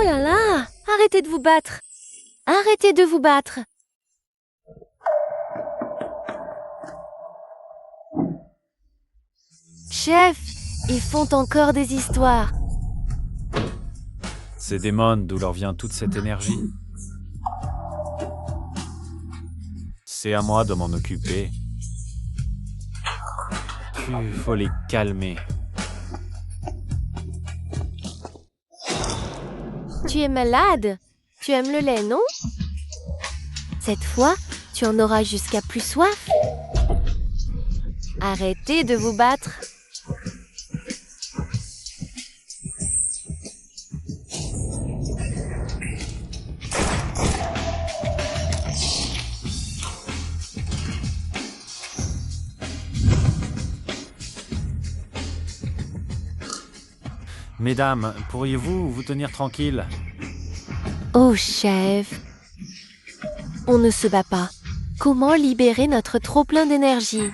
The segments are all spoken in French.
Oh là là! Arrêtez de vous battre! Arrêtez de vous battre! Chef, ils font encore des histoires. Ces démons, d'où leur vient toute cette énergie? C'est à moi de m'en occuper. Il faut les calmer. Tu es malade? Tu aimes le lait, non? Cette fois, tu en auras jusqu'à plus soif. Arrêtez de vous battre. Mesdames, pourriez-vous vous tenir tranquille? Oh, chef. On ne se bat pas. Comment libérer notre trop-plein d'énergie?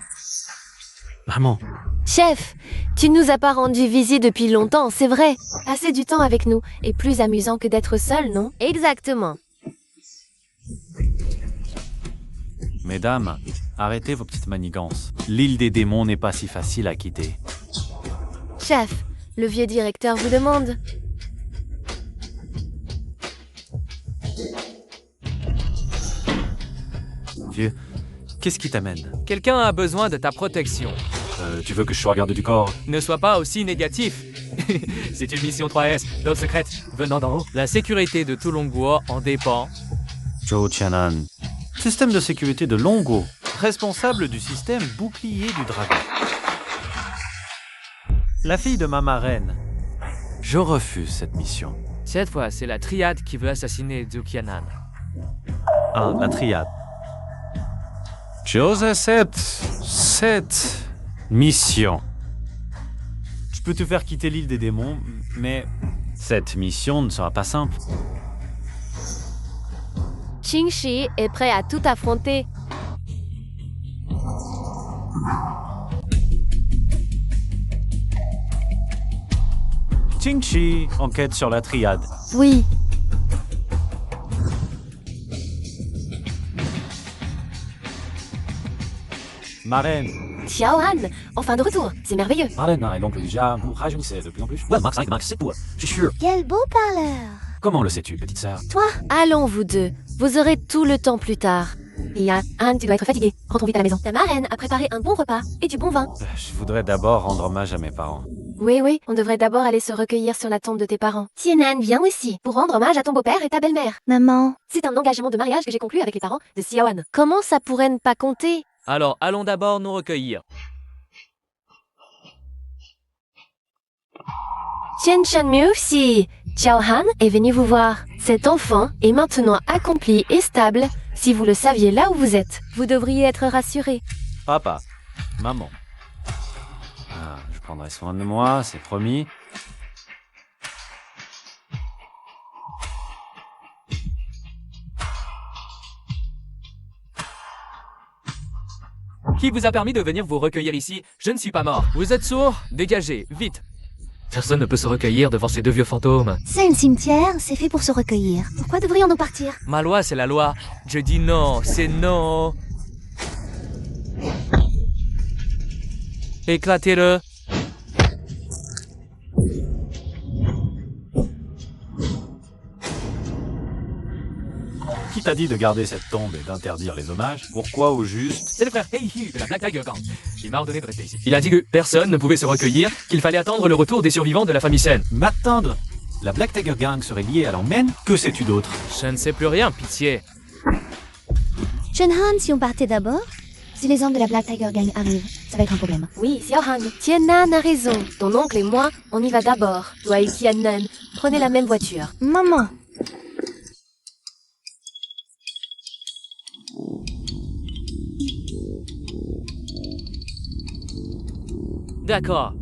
Maman. Chef, tu nous as pas rendu visite depuis longtemps, c'est vrai. Passer du temps avec nous est plus amusant que d'être seul, non? Exactement. Mesdames, arrêtez vos petites manigances. L'île des démons n'est pas si facile à quitter. Chef, le vieux directeur vous demande. Vieux, qu'est-ce qui t'amène? Quelqu'un a besoin de ta protection. Tu veux que je sois garde du corps? Ne sois pas aussi négatif. C'est une mission 3S, dose secrète, venant d'en haut. La sécurité de Tulongguo en dépend. Zhou Qianan. Système de sécurité de Longo, responsable du système bouclier du dragon. La fille de ma marraine. Je refuse cette mission. Cette fois, c'est la triade qui veut assassiner Zhu Qianan. Ah, la triade. J'ose accepte cette mission. Je peux te faire quitter l'île des démons, mais cette mission ne sera pas simple. Qingshi est prêt à tout affronter. Qingshi enquête sur la triade. Oui. Marraine. Xiaohan, enfin de retour, c'est merveilleux. Marraine, et donc déjà, vous rajeunissez de plus en plus. Ouais, Max 5, Max 7 pour. Je suis sûr. Quel beau parleur! Comment le sais-tu, petite sœur? Toi, Allons vous deux, vous aurez tout le temps plus tard. Et Anne, tu dois être fatiguée. Rentrons vite à la maison. Ta marraine a préparé un bon repas et du bon vin. Je voudrais d'abord rendre hommage à mes parents. Oui, on devrait d'abord aller se recueillir sur la tombe de tes parents. Tienan, viens aussi, pour rendre hommage à ton beau-père et ta belle-mère. maman, C'est un engagement de mariage que j'ai conclu avec les parents de Xiaohan. Comment ça pourrait ne pas compter? Alors, allons d'abord nous recueillir. Chen Shanmu, si Xiaohan est venu vous voir. Cet enfant est maintenant accompli et stable. Si vous le saviez là où vous êtes, vous devriez être rassuré. Papa, maman. Ah, je prendrai soin de moi, c'est promis. Qui vous a permis de venir vous recueillir ici? Je ne suis pas mort. Vous êtes sourd? Dégagez, vite. Personne ne peut se recueillir devant ces deux vieux fantômes. c'est un cimetière, c'est fait pour se recueillir. Pourquoi devrions-nous partir? Ma loi, c'est la loi. Je dis non, c'est non. Éclatez-le. Qui t'a dit de garder cette tombe et d'interdire les hommages? Pourquoi au juste? C'est le frère Heihi de la Black Tiger Gang. Il m'a ordonné de rester ici. Il a dit que personne ne pouvait se recueillir, qu'il fallait attendre le retour des survivants de la famille Sen. M'attendre? La Black Tiger Gang serait liée à l'emmène? Que sais-tu d'autre? Je ne sais plus rien, pitié. Chunhan, si on partait d'abord? Si les hommes de la Black Tiger Gang arrivent, ça va être un problème. Oui, Xiaohan, Tienan a raison. Ton oncle et moi, on y va d'abord. Toi et Tianan, prenez la même voiture. Maman, D'accord.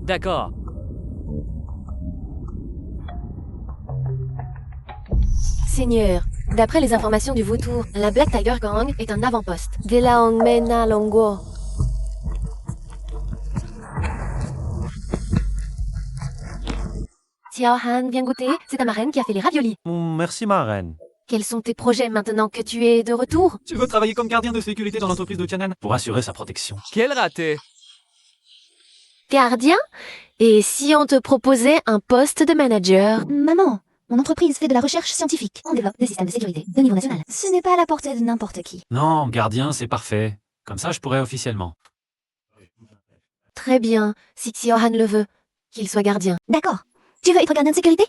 Seigneur, d'après les informations du Vautour, la Black Tiger Gang est un avant-poste. De la Hongmena Longo. Xiao Han, viens goûter, c'est ta marraine qui a fait les raviolis. Merci, ma reine. Quels sont tes projets maintenant que tu es de retour? Tu veux travailler comme gardien de sécurité dans l'entreprise de Tianan? Pour assurer sa protection. Quel raté! Gardien? Et si on te proposait un poste de manager? Maman, mon entreprise fait de la recherche scientifique. On développe des systèmes de sécurité de niveau national. Ce n'est pas à la portée de n'importe qui. Non, gardien, c'est parfait. Comme ça, je pourrais officiellement. Très bien, si Xiao Han le veut, qu'il soit gardien. D'accord. Tu veux être gardien de sécurité?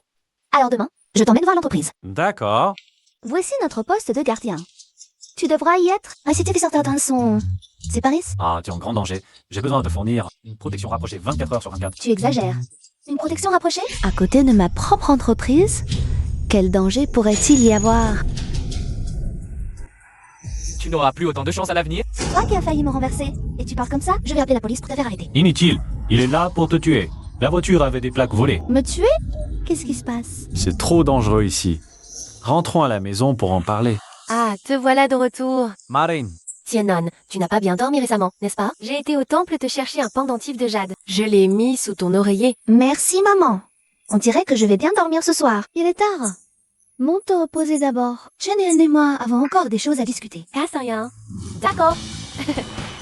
Alors demain, je t'emmène voir l'entreprise. D'accord. Voici notre poste de gardien. Tu devras y être. Ah, si tes certains sont séparés? Ah, tu es en grand danger. J'ai besoin de fournir une protection rapprochée 24 heures sur 24. Tu exagères. Une protection rapprochée? À côté de ma propre entreprise? Quel danger pourrait-il y avoir? Tu n'auras plus autant de chance à l'avenir? C'est toi qui as failli me renverser. Et tu parles comme ça? Je vais appeler la police pour te faire arrêter. Inutile. Il est là pour te tuer. La voiture avait des plaques volées. Me tuer? Qu'est-ce qui se passe? C'est trop dangereux ici. Rentrons à la maison pour en parler. Ah, te voilà de retour. Marine. Tianan, tu n'as pas bien dormi récemment, n'est-ce pas? J'ai été au temple te chercher un pendentif de jade. Je l'ai mis sous ton oreiller. Merci, maman. On dirait que je vais bien dormir ce soir. Il est tard. Monte te reposer d'abord. Shannon et moi avons encore des choses à discuter. Casse rien. D'accord.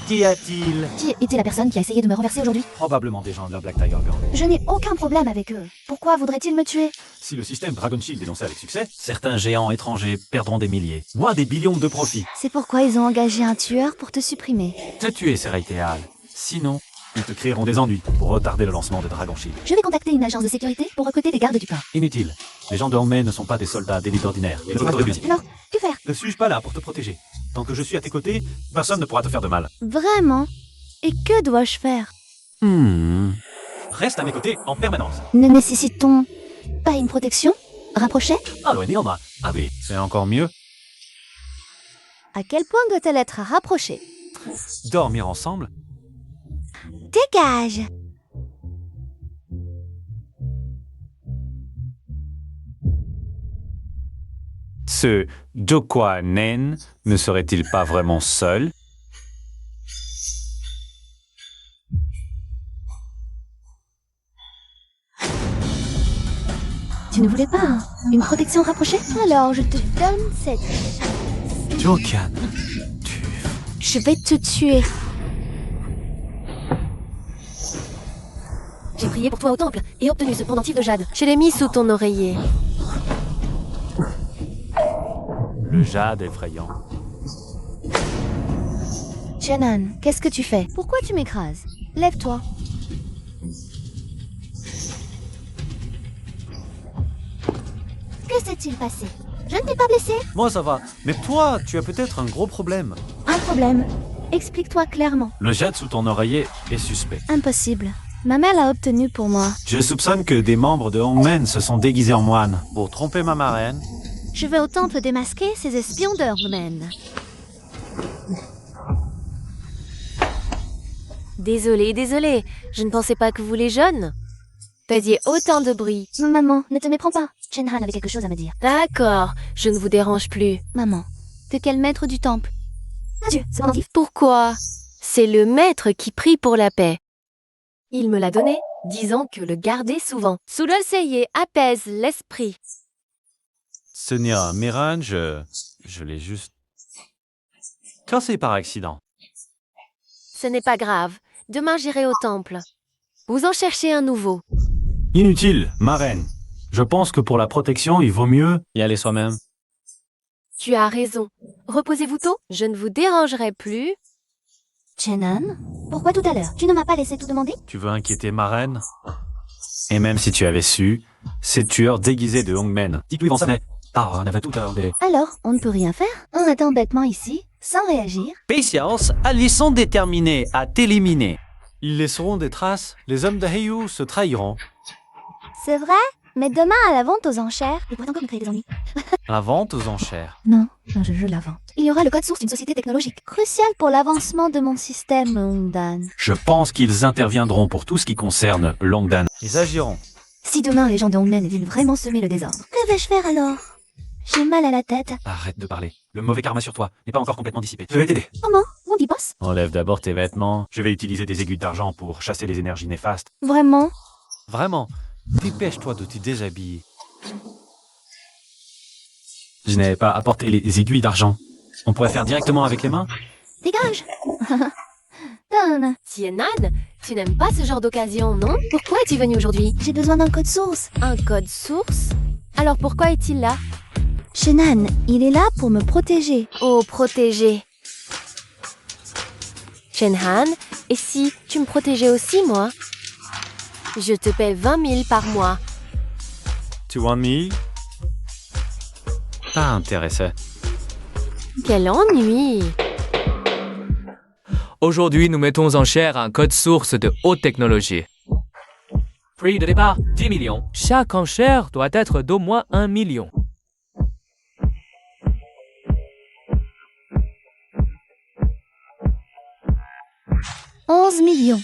Qu'y a-t-il? Qui était la personne qui a essayé de me renverser aujourd'hui? Probablement des gens de la Black Tiger Gang. Je n'ai aucun problème avec eux. Pourquoi voudraient-ils me tuer? Si le système Dragon Shield est lancé avec succès, certains géants étrangers perdront des milliers, voire des billions de profits. C'est pourquoi ils ont engagé un tueur pour te supprimer. Te tuer, Serai Teal. Sinon, ils te créeront des ennuis pour retarder le lancement de Dragon Shield. Je vais contacter une agence de sécurité pour recruter des gardes du port. Inutile. Les gens de Hongmei ne sont pas des soldats d'élite ordinaire. Ils ne Alors, que faire? Ne suis-je pas là pour te protéger? Tant que je suis à tes côtés, personne ne pourra te faire de mal. Vraiment? Et que dois-je faire? Reste à mes côtés en permanence. Ne nécessite-t-on pas une protection rapprochée? Allo, Neoma. Ah oui, c'est encore mieux. À quel point doit-elle être rapprochée? Dormir ensemble? Dégage! Ce Jokwa Nen ne serait-il pas vraiment seul? Tu ne voulais pas une protection rapprochée? Alors, je te donne cette... Jokan, Je vais te tuer. J'ai prié pour toi au temple et obtenu ce pendentif de jade. Je l'ai mis sous ton oreiller. le jade effrayant. Shannon, qu'est-ce que tu fais? Pourquoi tu m'écrases? Lève-toi. Que s'est-il passé? Je ne t'ai pas blessé? Moi ça va, mais toi, tu as peut-être un gros problème. Un problème. Explique-toi clairement. Le jade sous ton oreiller est suspect. Impossible. Ma mère l'a obtenu pour moi. Je soupçonne que des membres de Hongmen se sont déguisés en moines pour tromper ma marraine. Je vais au temple démasquer ces espions d'Hongmen. Désolée, je ne pensais pas que vous les jeunes faisiez autant de bruit. Maman, ne te méprends pas. Shenhan avait quelque chose à me dire. D'accord, je ne vous dérange plus. Maman, de quel maître du temple? Adieu, c'est pendentif. Pourquoi? C'est le maître qui prie pour la paix. Il me l'a donné, disant que le garder souvent. Sulolseye apaise l'esprit. Ce n'est un mirage, je l'ai juste cassé par accident. Ce n'est pas grave. Demain j'irai au temple. Vous en cherchez un nouveau. Inutile, marraine. Je pense que pour la protection, il vaut mieux y aller soi-même. Tu as raison. Reposez-vous tôt. Je ne vous dérangerai plus. Shenhan, pourquoi tout à l'heure? Tu ne m'as pas laissé tout demander? Tu veux inquiéter marraine? Et même si tu avais su, ces tueurs déguisés de Hongmen. Dis-lui vont sonner. Ah, on avait tout à l'heure. Alors, on ne peut rien faire? On attend bêtement ici, sans réagir. Patience, ils sont déterminés à t'éliminer. Ils laisseront des traces, les hommes de Heiyu se trahiront. C'est vrai? Mais demain, à la vente aux enchères, il pourrait encore me créer des ennuis. La vente aux enchères. Non, je la vente. Il y aura le code source d'une société technologique. Crucial pour l'avancement de mon système, Longdan. Je pense qu'ils interviendront pour tout ce qui concerne Longdan. Ils agiront. Si demain les gens de Hongmen viennent vraiment semer le désordre, que vais-je faire alors? J'ai mal à la tête. Arrête de parler. Le mauvais karma sur toi n'est pas encore complètement dissipé. Je vais t'aider. Comment? On dit boss? Enlève d'abord tes vêtements. Je vais utiliser des aiguilles d'argent pour chasser les énergies néfastes. Vraiment? Vraiment. Dépêche-toi de te déshabiller. Je n'avais pas apporté les aiguilles d'argent. On pourrait faire directement avec les mains? Dégage. Donne. Tienan, tu n'aimes pas ce genre d'occasion, non? Pourquoi es-tu venu aujourd'hui? J'ai besoin d'un code source. Un code source? Alors pourquoi est-il là? Shannon, il est là pour me protéger. Oh, protégé. Shenhan, et si tu me protégeais aussi, moi? Je te paie 20 000 par mois. Tu want me? Pas intéressé. Quel ennui! Aujourd'hui, nous mettons en chair un code source de haute technologie. Prix de départ, 10 millions. Chaque enchère doit être d'au moins 1 million. « 11 millions.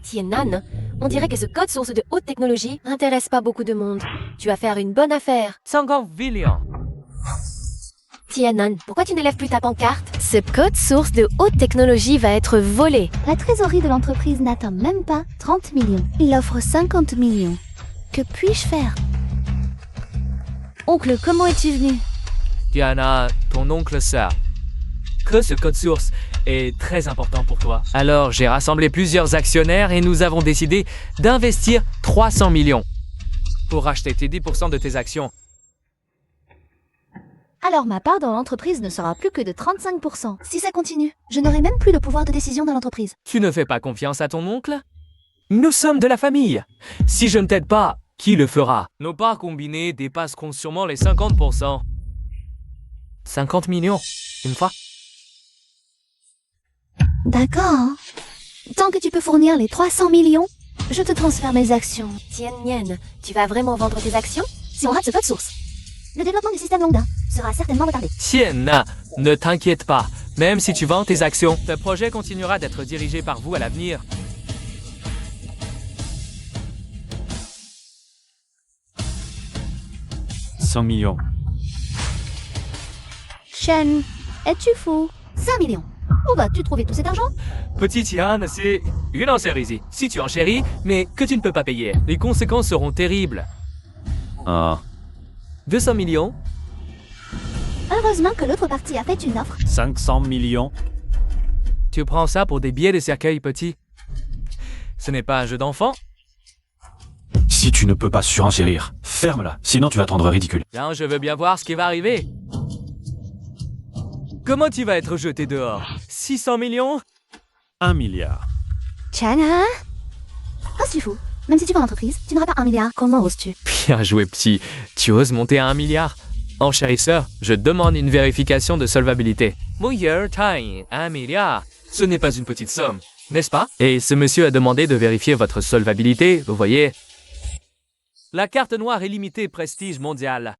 Tienan, on dirait que ce code source de haute technologie n'intéresse pas beaucoup de monde. Tu vas faire une bonne affaire. 50 millions. Tienan, pourquoi tu n'élèves plus ta pancarte? Ce code source de haute technologie va être volé. La trésorerie de l'entreprise n'atteint même pas 30 millions. Il offre 50 millions. Que puis-je faire? Oncle, comment es-tu venu? Diana, ton oncle sait que ce code source est très important pour toi. Alors, j'ai rassemblé plusieurs actionnaires et nous avons décidé d'investir 300 millions pour acheter tes 10% de tes actions. Alors ma part dans l'entreprise ne sera plus que de 35%. Si ça continue, je n'aurai même plus de pouvoir de décision dans l'entreprise. Tu ne fais pas confiance à ton oncle? Nous sommes de la famille. Si je ne t'aide pas, qui le fera? Nos parts combinées dépasseront sûrement les 50%. 50 millions, une fois. D'accord. Tant que tu peux fournir les 300 millions, je te transfère mes actions. Tian, tu vas vraiment vendre tes actions? Si on rate ce code source, le développement du système Lambda sera certainement retardé. Sienna, ne t'inquiète pas. Même si tu vends tes actions, ce projet continuera d'être dirigé par vous à l'avenir. « 100 millions. Shen, es-tu fou? 5 millions. Où vas-tu trouver tout cet argent? Petit Yann, c'est une enchérie. Si tu enchéris, mais que tu ne peux pas payer, les conséquences seront terribles. Ah, 200 millions? Heureusement que l'autre partie a fait une offre. 500 millions. Tu prends ça pour des billets de cercueil, petit? Ce n'est pas un jeu d'enfant? Si tu ne peux pas surenchérir, ferme-la, sinon tu vas te rendre ridicule. Bien, je veux bien voir ce qui va arriver. Comment tu vas être jeté dehors? 600 millions? 1 milliard. Chana? Oh, c'est fou. Même si tu vends l'entreprise, tu n'auras pas 1 milliard. Comment oses-tu? Bien joué, petit. Tu oses monter à 1 milliard? Enchérisseur, je demande une vérification de solvabilité. Mouilleur, taille, 1 milliard. Ce n'est pas une petite somme, n'est-ce pas? Et ce monsieur a demandé de vérifier votre solvabilité, vous voyez. La carte noire est limitée prestige mondial.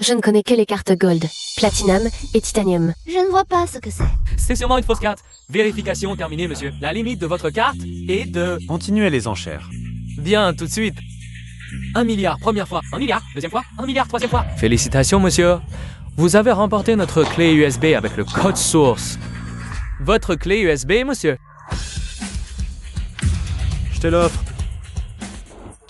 Je ne connais que les cartes Gold, Platinum et Titanium. Je ne vois pas ce que c'est. C'est sûrement une fausse carte. Vérification terminée, monsieur. La limite de votre carte est de... Continuez les enchères. Bien, tout de suite. 1 milliard, première fois. 1 milliard, deuxième fois. 1 milliard, troisième fois. Félicitations, monsieur. Vous avez remporté notre clé USB avec le code source. Votre clé USB, monsieur? Je te l'offre.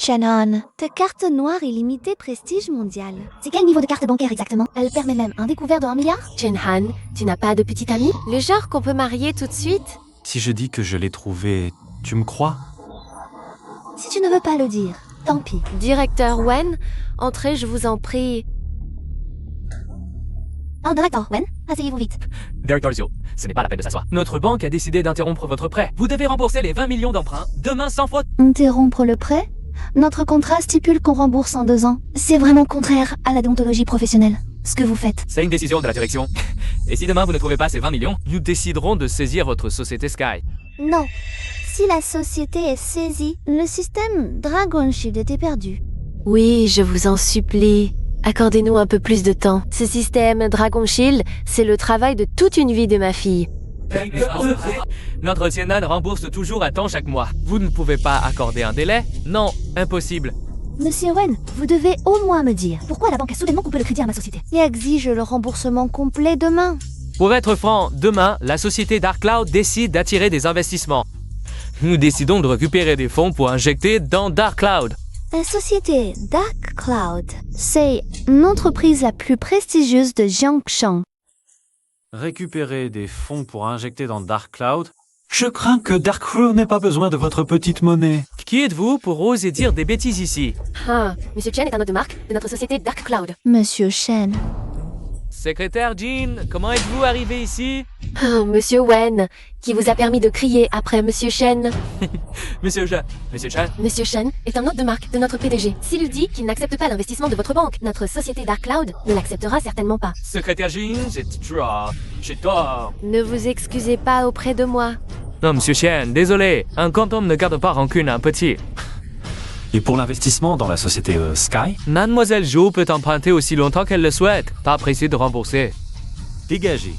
Shannon, ta carte noire est limitée prestige mondial. C'est quel niveau de carte bancaire exactement? Elle permet même un découvert de 1 milliard? Shenhan, tu n'as pas de petit ami? Le genre qu'on peut marier tout de suite? Si je dis que je l'ai trouvé, tu me crois? Si tu ne veux pas le dire, tant pis. Directeur Wen, entrez, je vous en prie. Oh, directeur, Wen, asseyez-vous vite. Directeur Zio, ce n'est pas la peine de s'asseoir. Notre banque a décidé d'interrompre votre prêt. Vous devez rembourser les 20 millions d'emprunts demain sans faute. Interrompre le prêt? Notre contrat stipule qu'on rembourse en 2 ans. C'est vraiment contraire à la déontologie professionnelle, ce que vous faites. C'est une décision de la direction. Et si demain vous ne trouvez pas ces 20 millions, nous déciderons de saisir votre société Sky. Non. Si la société est saisie, le système Dragon Shield était perdu. Oui, je vous en supplie. Accordez-nous un peu plus de temps. Ce système Dragon Shield, c'est le travail de toute une vie de ma fille. Notre Tienan rembourse toujours à temps chaque mois. Vous ne pouvez pas accorder un délai? Non, impossible. Monsieur Wen, vous devez au moins me dire pourquoi la banque a soudainement coupé le crédit à ma société et exige le remboursement complet demain. Pour être franc, demain, la société Dark Cloud décide d'attirer des investissements. Nous décidons de récupérer des fonds pour injecter dans Dark Cloud. La société Dark Cloud, c'est l'entreprise la plus prestigieuse de Jiangshang. Récupérer des fonds pour injecter dans Dark Cloud? Je crains que Dark Crew n'ait pas besoin de votre petite monnaie. Qui êtes-vous pour oser dire des bêtises ici? Ah, Monsieur Chen est un hôte de marque de notre société Dark Cloud. Monsieur Shen. Secrétaire Jean, comment êtes-vous arrivé ici? Oh, Monsieur Wen, qui vous a permis de crier après Monsieur Chen. Monsieur Chan. Monsieur Chen est un hôte de marque de notre PDG. S'il dit qu'il n'accepte pas l'investissement de votre banque, notre société Dark Cloud ne l'acceptera certainement pas. Secrétaire Jean, j'ai tort. Ne vous excusez pas auprès de moi. Non, Monsieur Chen, désolé. Un grand homme ne garde pas rancune à un petit. Et pour l'investissement dans la société Sky? Mademoiselle Jo peut emprunter aussi longtemps qu'elle le souhaite. Pas pressé de rembourser. Dégagez.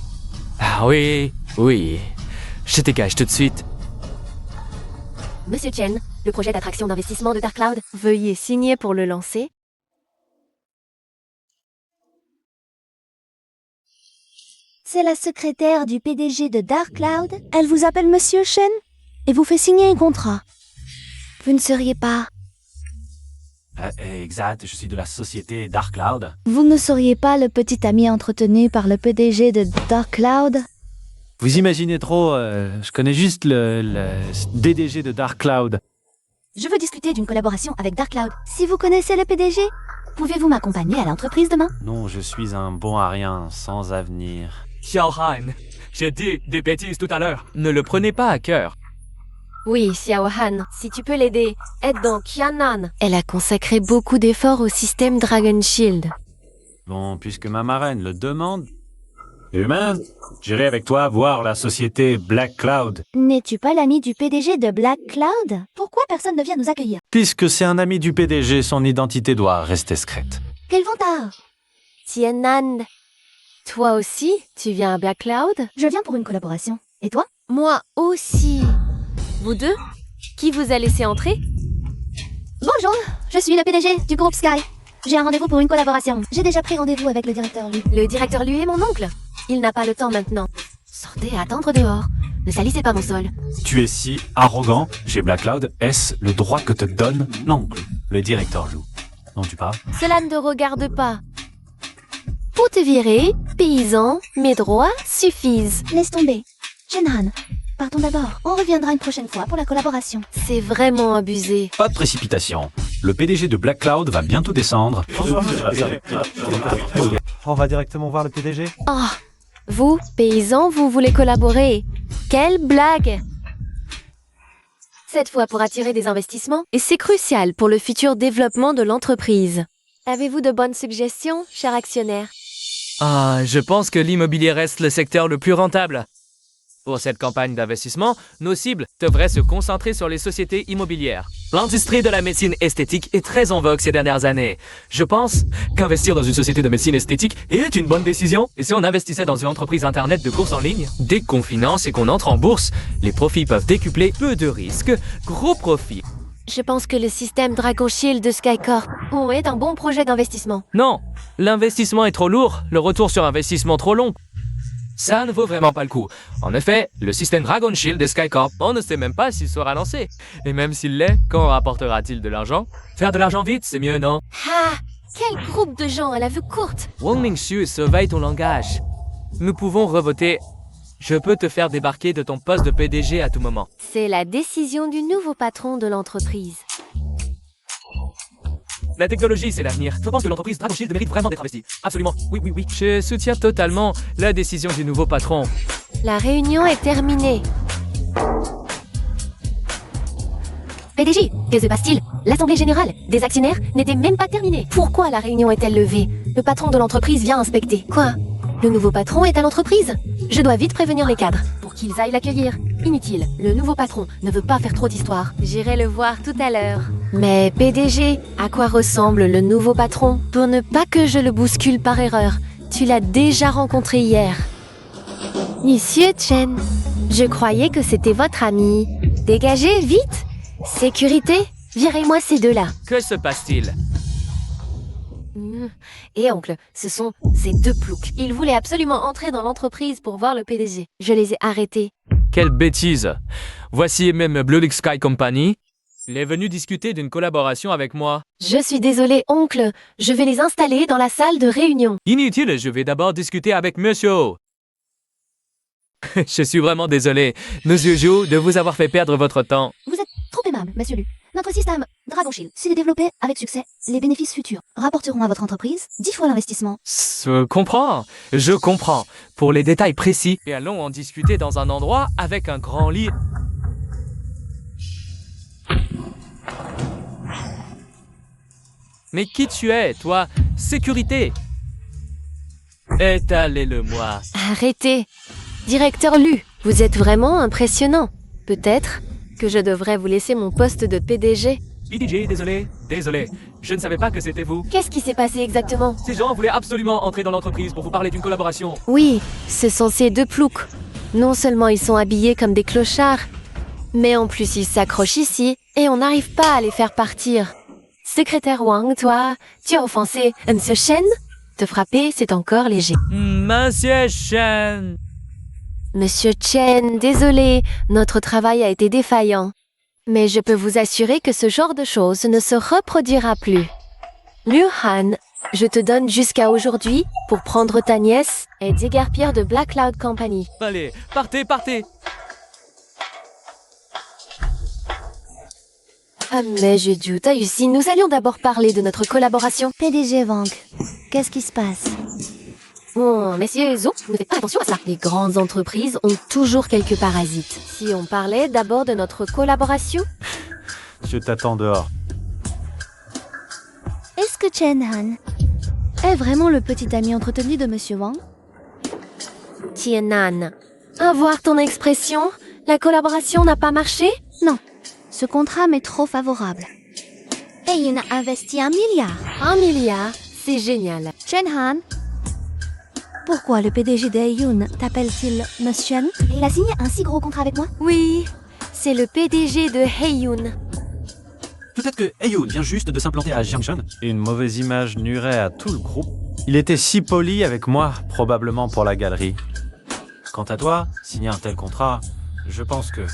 Ah oui. Je dégage tout de suite. Monsieur Chen, le projet d'attraction d'investissement de Dark Cloud, veuillez signer pour le lancer. C'est la secrétaire du PDG de Dark Cloud. Elle vous appelle Monsieur Shen et vous fait signer un contrat. Vous ne seriez pas... Exact, je suis de la société Dark Cloud. Vous ne seriez pas le petit ami entretenu par le PDG de Dark Cloud? Vous imaginez trop, je connais juste le DDG de Dark Cloud. Je veux discuter d'une collaboration avec Dark Cloud. Si vous connaissez le PDG, pouvez-vous m'accompagner à l'entreprise demain? Non, je suis un bon à rien, sans avenir. Xiao Han, j'ai dit des bêtises tout à l'heure. Ne le prenez pas à cœur. Oui, Xiao Han, si tu peux l'aider, aide donc Qianan. Elle a consacré beaucoup d'efforts au système Dragon Shield. Bon, puisque ma marraine le demande... Humain, j'irai avec toi voir la société Black Cloud. N'es-tu pas l'ami du PDG de Black Cloud? Pourquoi personne ne vient nous accueillir? Puisque c'est un ami du PDG, son identité doit rester secrète. Quel vantard! Tianan, toi aussi, tu viens à Black Cloud? Je viens pour une collaboration. Et toi? Moi aussi. Vous deux? Qui vous a laissé entrer? Bonjour, je suis le PDG du groupe Sky. J'ai un rendez-vous pour une collaboration. J'ai déjà pris rendez-vous avec le directeur Lu. Le directeur Lu est mon oncle. Il n'a pas le temps maintenant. Sortez à attendre dehors. Ne salissez pas mon sol. Tu es si arrogant chez Black Cloud. Est-ce le droit que te donne l'oncle, le directeur Lou? Non, tu parles? Cela ne te regarde pas. Pour te virer, paysan, mes droits suffisent. Laisse tomber. Shenhan, partons d'abord. On reviendra une prochaine fois pour la collaboration. C'est vraiment abusé. Pas de précipitation. Le PDG de Black Cloud va bientôt descendre. On va directement voir le PDG? Oh, vous, paysans, vous voulez collaborer? Quelle blague! Cette fois pour attirer des investissements, et c'est crucial pour le futur développement de l'entreprise. Avez-vous de bonnes suggestions, cher actionnaire? Ah, je pense que l'immobilier reste le secteur le plus rentable. Pour cette campagne d'investissement, nos cibles devraient se concentrer sur les sociétés immobilières. L'industrie de la médecine esthétique est très en vogue ces dernières années. Je pense qu'investir dans une société de médecine esthétique est une bonne décision. Et si on investissait dans une entreprise internet de course en ligne? Dès qu'on finance et qu'on entre en bourse, les profits peuvent décupler. Peu de risques, gros profits. Je pense que le système Dragon Shield de Skycorp est un bon projet d'investissement. Non, l'investissement est trop lourd, le retour sur investissement trop long. Ça ne vaut vraiment pas le coup. En effet, le système Dragon Shield de Skycorp, on ne sait même pas s'il sera lancé. Et même s'il l'est, quand rapportera-t-il de l'argent? Faire de l'argent vite, c'est mieux, non? Ah! Quel groupe de gens à la vue courte! Wang Mingxu, surveille ton langage. Nous pouvons revoter. Je peux te faire débarquer de ton poste de PDG à tout moment. C'est la décision du nouveau patron de l'entreprise. La technologie, c'est l'avenir. Je pense que l'entreprise Dragon Shield mérite vraiment d'être investie. Absolument. Oui. Je soutiens totalement la décision du nouveau patron. La réunion est terminée. PDG, que se passe-t-il? L'assemblée générale des actionnaires n'était même pas terminée. Pourquoi la réunion est-elle levée? Le patron de l'entreprise vient inspecter. Quoi? Le nouveau patron est à l'entreprise? Je dois vite prévenir les cadres pour qu'ils aillent l'accueillir. Inutile, le nouveau patron ne veut pas faire trop d'histoire. J'irai le voir tout à l'heure. Mais PDG, à quoi ressemble le nouveau patron? Pour ne pas que je le bouscule par erreur, tu l'as déjà rencontré hier. Monsieur Chen, je croyais que c'était votre ami. Dégagez, vite! Sécurité, virez-moi ces deux-là. Que se passe-t-il? Et oncle, ce sont ces deux ploucs. Ils voulaient absolument entrer dans l'entreprise pour voir le PDG. Je les ai arrêtés. Quelle bêtise! Voici même Blue Lake Sky Company. Il est venu discuter d'une collaboration avec moi. Je suis désolée, oncle. Je vais les installer dans la salle de réunion. Inutile, je vais d'abord discuter avec monsieur. Je suis vraiment désolé, Monsieur Joe, de vous avoir fait perdre votre temps. Vous êtes trop aimable, monsieur Lu. Notre système Dragon Shield, s'il est développé avec succès, les bénéfices futurs rapporteront à votre entreprise 10 fois l'investissement. Je comprends. Pour les détails précis, et allons en discuter dans un endroit avec un grand lit. Mais qui tu es, toi? Sécurité. Étalez-le-moi. Arrêtez. Directeur Lu, vous êtes vraiment impressionnant. Peut-être que je devrais vous laisser mon poste de PDG. PDG, désolé. Je ne savais pas que c'était vous. Qu'est-ce qui s'est passé exactement? Ces gens voulaient absolument entrer dans l'entreprise pour vous parler d'une collaboration. Oui, ce sont ces deux ploucs. Non seulement ils sont habillés comme des clochards, mais en plus ils s'accrochent ici et on n'arrive pas à les faire partir. Secrétaire Wang, toi, tu as offensé Monsieur Shen? Te frapper, c'est encore léger. Monsieur Shen. Monsieur Chen, désolé, notre travail a été défaillant. Mais je peux vous assurer que ce genre de choses ne se reproduira plus. Liu Han, je te donne jusqu'à aujourd'hui pour prendre ta nièce et déguerpir de Black Cloud Company. Allez, partez. Ah mais j'ai dû ici, nous allions d'abord parler de notre collaboration. PDG Wang, qu'est-ce qui se passe? Oh, messieurs, ne faites pas attention à ça. Les grandes entreprises ont toujours quelques parasites. Si on parlait d'abord de notre collaboration? Je t'attends dehors. Est-ce que Chen Han est vraiment le petit ami entretenu de monsieur Wang? Tienan, à voir ton expression, la collaboration n'a pas marché? Non, ce contrat m'est trop favorable. Et il a investi 1 milliard. 1 milliard, c'est génial. Chen Han, pourquoi le PDG d'Aeyun t'appelle-t-il Monsieur Chen? Il a signé un si gros contrat avec moi? Oui, c'est le PDG de Heiyun. Peut-être que Heiyun vient juste de s'implanter à Jiangshan. Et une mauvaise image nuirait à tout le groupe. Il était si poli avec moi, probablement pour la galerie. Quant à toi, signer un tel contrat, je pense que...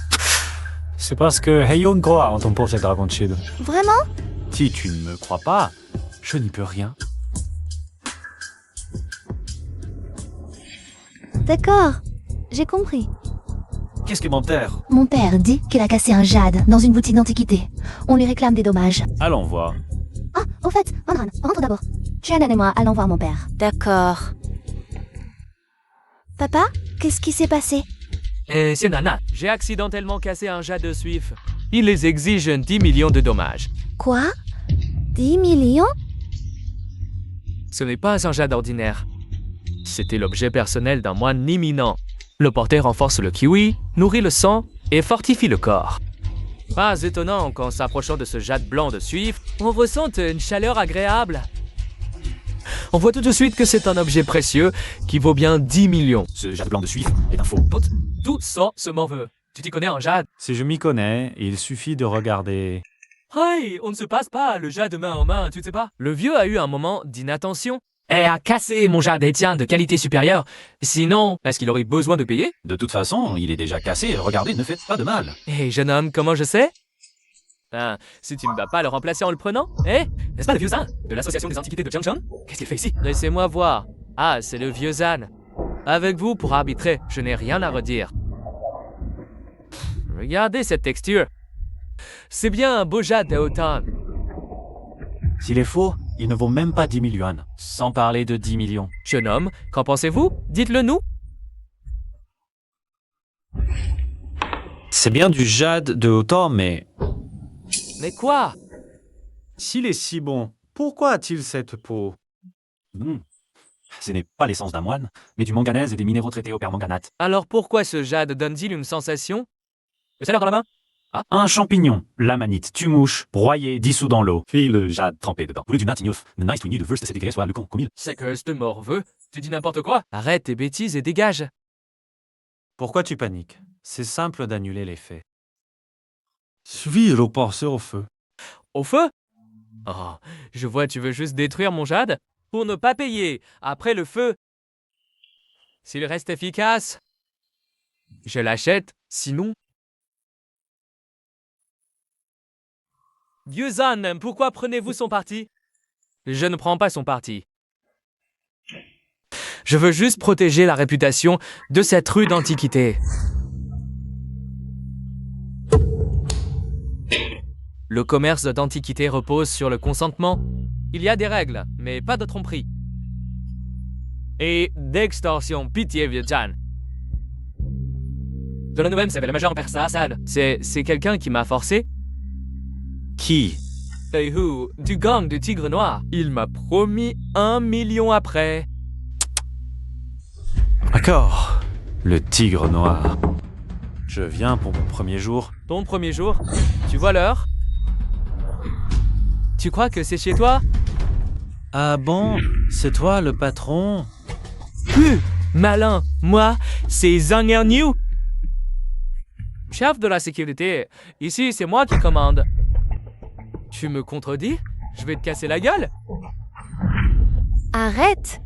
C'est parce que Heiyun croit en ton projet Dragon Shield. Vraiment? Si tu ne me crois pas, je n'y peux rien. D'accord, j'ai compris. Qu'est-ce que mon père? Mon père dit qu'il a cassé un jade dans une boutique d'antiquité. On lui réclame des dommages. Allons voir. Ah, au fait, Onran, rentre d'abord. Shannon et moi allons voir mon père. D'accord. Papa, qu'est-ce qui s'est passé? C'est Nana. J'ai accidentellement cassé un jet de Swift. Il les exige 10 millions de dommages. Quoi? 10 millions? Ce n'est pas un jade ordinaire. C'était l'objet personnel d'un moine imminent. Le porter renforce le kiwi, nourrit le sang et fortifie le corps. Pas étonnant qu'en s'approchant de ce jade blanc de Swift, on ressente une chaleur agréable. On voit tout de suite que c'est un objet précieux qui vaut bien 10 millions. Ce jade blanc de Swift est un faux. Pote, d'où sort ce morveux? Tu t'y connais en jade? Si je m'y connais, il suffit de regarder. Hey, on ne se passe pas le jade main en main, tu sais pas? Le vieux a eu un moment d'inattention et a cassé mon jade étien de qualité supérieure. Sinon, est-ce qu'il aurait besoin de payer? De toute façon, il est déjà cassé. Regardez, ne faites pas de mal. Hé, jeune homme, comment je sais? Ben, si tu ne vas pas le remplacer en le prenant, n'est-ce pas le vieux Zan de l'association des antiquités de Jiangshan? Qu'est-ce qu'il fait ici? Laissez-moi voir. Ah, c'est le vieux Zan. Avec vous pour arbitrer, je n'ai rien à redire. Regardez cette texture. C'est bien un beau jade de Hotan. S'il est faux, il ne vaut même pas 10 000 yuan. Sans parler de 10 millions. Jeune homme, qu'en pensez-vous? Dites-le nous. C'est bien du jade de haut temps, mais Mais quoi? s'il est si bon, pourquoi a-t-il cette peau? Ce n'est pas l'essence d'un moine, mais du manganèse et des minéraux traités au permanganate. Alors pourquoi ce jade donne-t-il une sensation? Le salaire dans la main? Un champignon, l'amanite, tu mouches, broyé, dissous dans l'eau. Puis le jade trempé dedans. Vous du natignouf, le nice to de first c'est soit le con, comme il. C'est que ce morveux, tu dis n'importe quoi. Arrête tes bêtises et dégage. Pourquoi tu paniques? C'est simple d'annuler les faits. Suffit de repenser au feu. Au feu? Oh, je vois tu veux juste détruire mon jade pour ne pas payer après le feu. S'il reste efficace, je l'achète, sinon Yuzan, pourquoi prenez-vous son parti? Je ne prends pas son parti. Je veux juste protéger la réputation de cette rue d'Antiquité. Le commerce d'Antiquité repose sur le consentement. Il y a des règles, mais pas de tromperie. Et d'extorsion, pitié, Yuzan. De la nouvelle, c'est le major Persa Assad. C'est quelqu'un qui m'a forcé. Qui? Who, du gang du Tigre Noir. Il m'a promis 1 million après. D'accord. Le tigre noir. Je viens pour mon premier jour. Ton premier jour, tu vois l'heure? Tu crois que c'est chez toi? Ah bon? C'est toi le patron? Malin, moi, c'est Zhang Erniu. Chef de la sécurité, ici c'est moi qui commande. Tu me contredis? Je vais te casser la gueule. Arrête!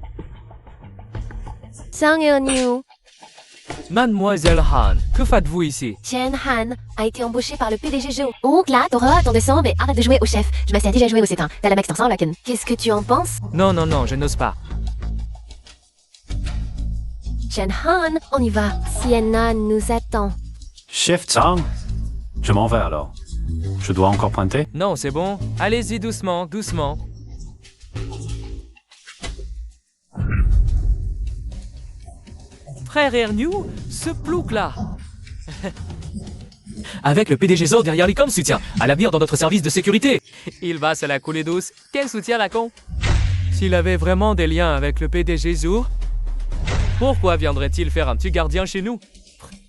Zhang Erniu. Mademoiselle Han, que faites-vous ici? Chen Han a été embauché par le PDG Zhou. Oh, là, t'auras ton descend, mais arrête de jouer au chef. Je m'assieds déjà joué au C1. T'as la max ensemble, Laken. Qu'est-ce que tu en penses? Non, je n'ose pas. Chen Han, on y va. Sienna nous attend. Chef Tsang? Je m'en vais alors. Je dois encore pointer? Non, c'est bon. Allez-y doucement, doucement. Frère Erniu, ce plouc-là. Avec le PDG Zhou derrière lui comme soutien, à l'avenir dans notre service de sécurité. Il va se la couler douce. Quel soutien, la con? S'il avait vraiment des liens avec le PDG Zhou, pourquoi viendrait-il faire un petit gardien chez nous?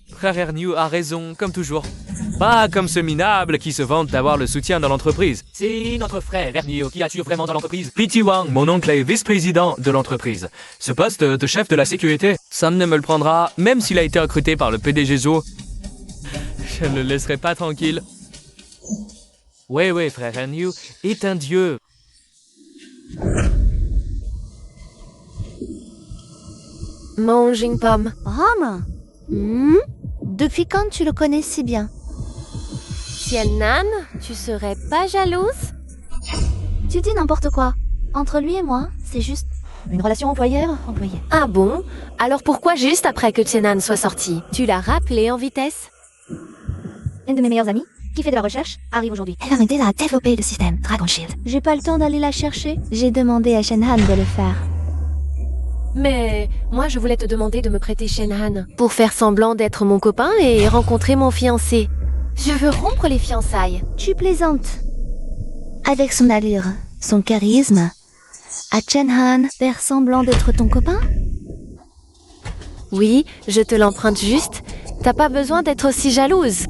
Frère Erniu a raison, comme toujours. Pas comme ce minable qui se vante d'avoir le soutien dans l'entreprise. C'est notre frère Erniu qui assure vraiment dans l'entreprise. Pity Wang, mon oncle est vice-président de l'entreprise. Ce poste de chef de la sécurité, Sam ne me le prendra, même s'il a été recruté par le PDG Zhou. Je ne le laisserai pas tranquille. Oui, frère Erniu est un dieu. Mange une pomme. Rome Depuis quand tu le connais si bien? Tianan, tu serais pas jalouse? Tu dis n'importe quoi. Entre lui et moi, c'est juste une relation employeur-employé. Ah bon? Alors pourquoi juste après que Tianan soit sorti? Tu l'as rappelé en vitesse? Une de mes meilleures amies, qui fait de la recherche, arrive aujourd'hui. Elle va m'aider à développer le système Dragon Shield. J'ai pas le temps d'aller la chercher. J'ai demandé à Shen Han de le faire. Mais moi je voulais te demander de me prêter Shen Han pour faire semblant d'être mon copain et rencontrer mon fiancé. Je veux rompre les fiançailles. Tu plaisantes. Avec son allure, son charisme, à Chen Han faire semblant d'être ton copain? Oui, je te l'emprunte juste. T'as pas besoin d'être aussi jalouse.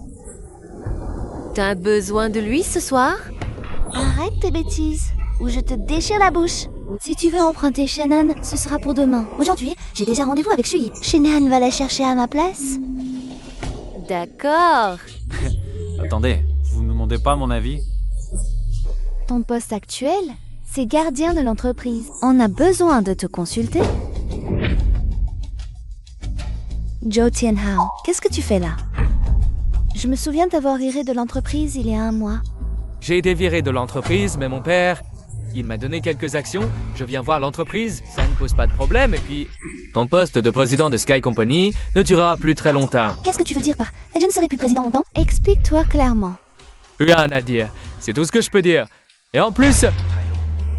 T'as besoin de lui ce soir? Arrête tes bêtises, ou je te déchire la bouche. Si tu veux emprunter Shannon, ce sera pour demain. Aujourd'hui, j'ai déjà rendez-vous avec Shui. Shannon va la chercher à ma place. D'accord. Attendez, vous me demandez pas mon avis? Ton poste actuel, c'est gardien de l'entreprise. On a besoin de te consulter. Zhou Tianhao, qu'est-ce que tu fais là? Je me souviens t'avoir viré de l'entreprise il y a 1 mois. J'ai été viré de l'entreprise, mais mon père, il m'a donné quelques actions. Je viens voir l'entreprise, ça ne pose pas de problème, et puis... Ton poste de président de Sky Company ne durera plus très longtemps. Qu'est-ce que tu veux dire par « je ne serai plus président longtemps » Explique-toi clairement. Rien à dire, c'est tout ce que je peux dire. Et en plus,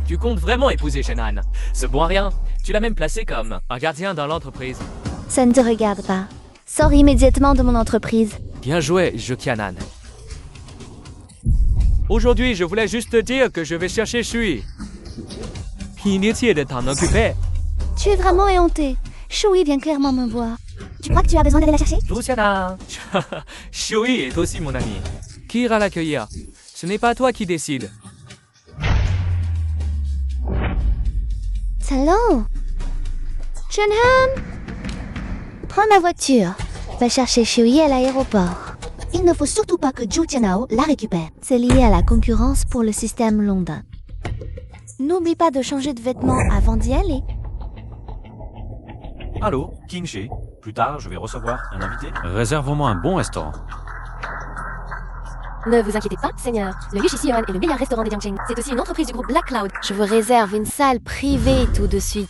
tu comptes vraiment épouser Shannon. Ce bon à rien, tu l'as même placé comme un gardien dans l'entreprise. Ça ne te regarde pas. Sors immédiatement de mon entreprise. Bien joué, Jokianan. Aujourd'hui, je voulais juste te dire que je vais chercher Shui. Inutile de t'en occuper. Tu es vraiment éhonté. Shui vient clairement me voir. Tu crois que tu as besoin d'aller la chercher? Luciana. Shui est aussi mon ami. Qui ira l'accueillir? Ce n'est pas toi qui décide. Salut. Chunhan, prends ma voiture. Va chercher Shui à l'aéroport. Il ne faut surtout pas que Zhou Tianhao la récupère. C'est lié à la concurrence pour le système London. N'oublie pas de changer de vêtements avant d'y aller. Allô, King Shi. Plus tard, je vais recevoir un invité. Réserve-moi un bon restaurant. Ne vous inquiétez pas, Seigneur. Le Yushixuan est le meilleur restaurant des Jiangcheng. C'est aussi une entreprise du groupe Black Cloud. Je vous réserve une salle privée tout de suite.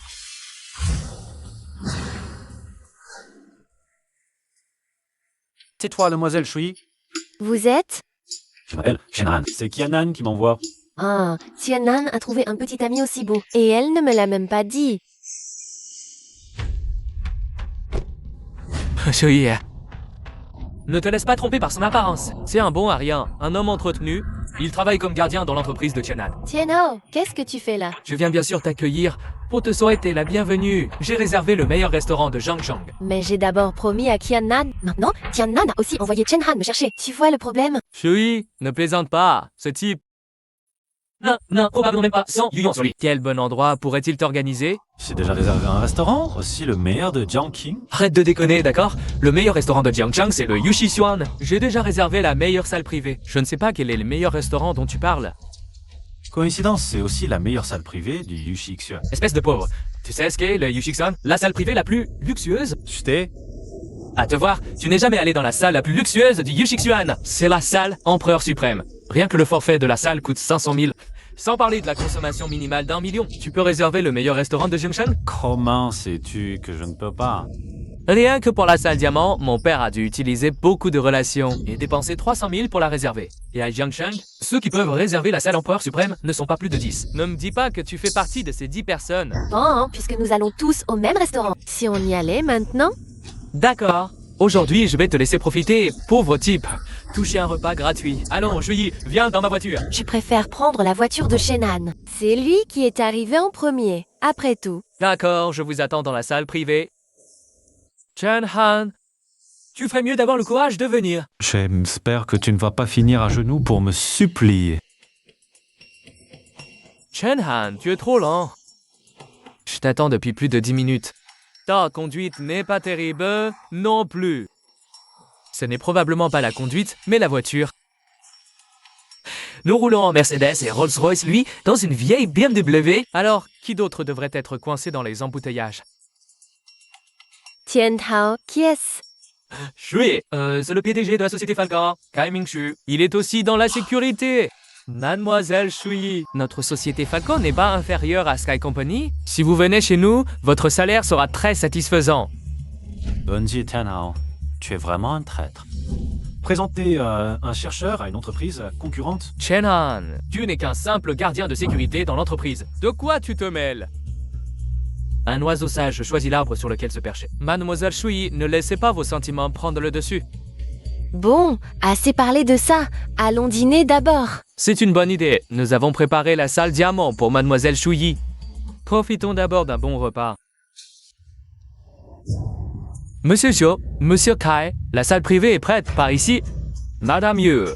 Tais-toi, demoiselle Shui. Vous êtes? Je m'appelle Shenran. C'est Kianan qui m'envoie. Ah, Tianan a trouvé un petit ami aussi beau. Et elle ne me l'a même pas dit. Shui. Ne te laisse pas tromper par son apparence. C'est un bon à rien, un homme entretenu. Il travaille comme gardien dans l'entreprise de Tianan. Tiano, qu'est-ce que tu fais là? Je viens bien sûr t'accueillir pour te souhaiter la bienvenue. J'ai réservé le meilleur restaurant de Zhangchang. Mais j'ai d'abord promis à Kianan. Maintenant, Tianan a aussi envoyé Chenhan me chercher. Tu vois le problème? Shui, ne plaisante pas. Ce type... Non, probablement même pas. Sans yuan sur lui. Quel bon endroit pourrait-il t'organiser? J'ai déjà réservé un restaurant, aussi le meilleur de Jiangqing. Arrête de déconner, d'accord? Le meilleur restaurant de Jiangchang, c'est le Yushixuan. J'ai déjà réservé la meilleure salle privée. Je ne sais pas quel est le meilleur restaurant dont tu parles. Coïncidence, c'est aussi la meilleure salle privée du Yushixuan. Espèce de pauvre. Tu sais ce qu'est le Yushixuan? La salle privée la plus luxueuse? Tu t'es? À te voir, tu n'es jamais allé dans la salle la plus luxueuse du Yushixuan. C'est la salle Empereur Suprême. Rien que le forfait de la salle coûte 500 000. Sans parler de la consommation minimale d'1 million. Tu peux réserver le meilleur restaurant de Jiangshan? Comment sais-tu que je ne peux pas? Rien que pour la salle Diamant, mon père a dû utiliser beaucoup de relations et dépenser 300 000 pour la réserver. Et à Jiangshang, ceux qui peuvent réserver la salle Empereur Suprême ne sont pas plus de 10. Ne me dis pas que tu fais partie de ces 10 personnes. Bon, puisque nous allons tous au même restaurant. Si on y allait maintenant? D'accord. Aujourd'hui, je vais te laisser profiter, pauvre type. Toucher un repas gratuit. Allons, Shui, viens dans ma voiture. Je préfère prendre la voiture de Shenhan. C'est lui qui est arrivé en premier, après tout. D'accord, je vous attends dans la salle privée. Chen Han, tu ferais mieux d'avoir le courage de venir. J'espère que tu ne vas pas finir à genoux pour me supplier. Chen Han, tu es trop lent. Je t'attends depuis plus de 10 minutes. Ta conduite n'est pas terrible, non plus. Ce n'est probablement pas la conduite, mais la voiture. Nous roulons en Mercedes et Rolls-Royce, lui, dans une vieille BMW. Alors, qui d'autre devrait être coincé dans les embouteillages? Tian Hao, qui est-ce? Shui, c'est le PDG de la société Falcon, Kai Ming-Shu. Il est aussi dans la sécurité. Mademoiselle Shui, notre société Falcon n'est pas inférieure à Sky Company. Si vous venez chez nous, votre salaire sera très satisfaisant. Bonji Tenhao, tu es vraiment un traître. Présenter un chercheur à une entreprise concurrente. Chen Han, tu n'es qu'un simple gardien de sécurité dans l'entreprise. De quoi tu te mêles? Un oiseau sage choisit l'arbre sur lequel se percher. Mademoiselle Shui, ne laissez pas vos sentiments prendre le dessus. Bon, assez parlé de ça. Allons dîner d'abord. C'est une bonne idée. Nous avons préparé la salle diamant pour Mademoiselle Shui. Profitons d'abord d'un bon repas. Monsieur Zhou, Monsieur Kai, la salle privée est prête par ici. Madame Yu,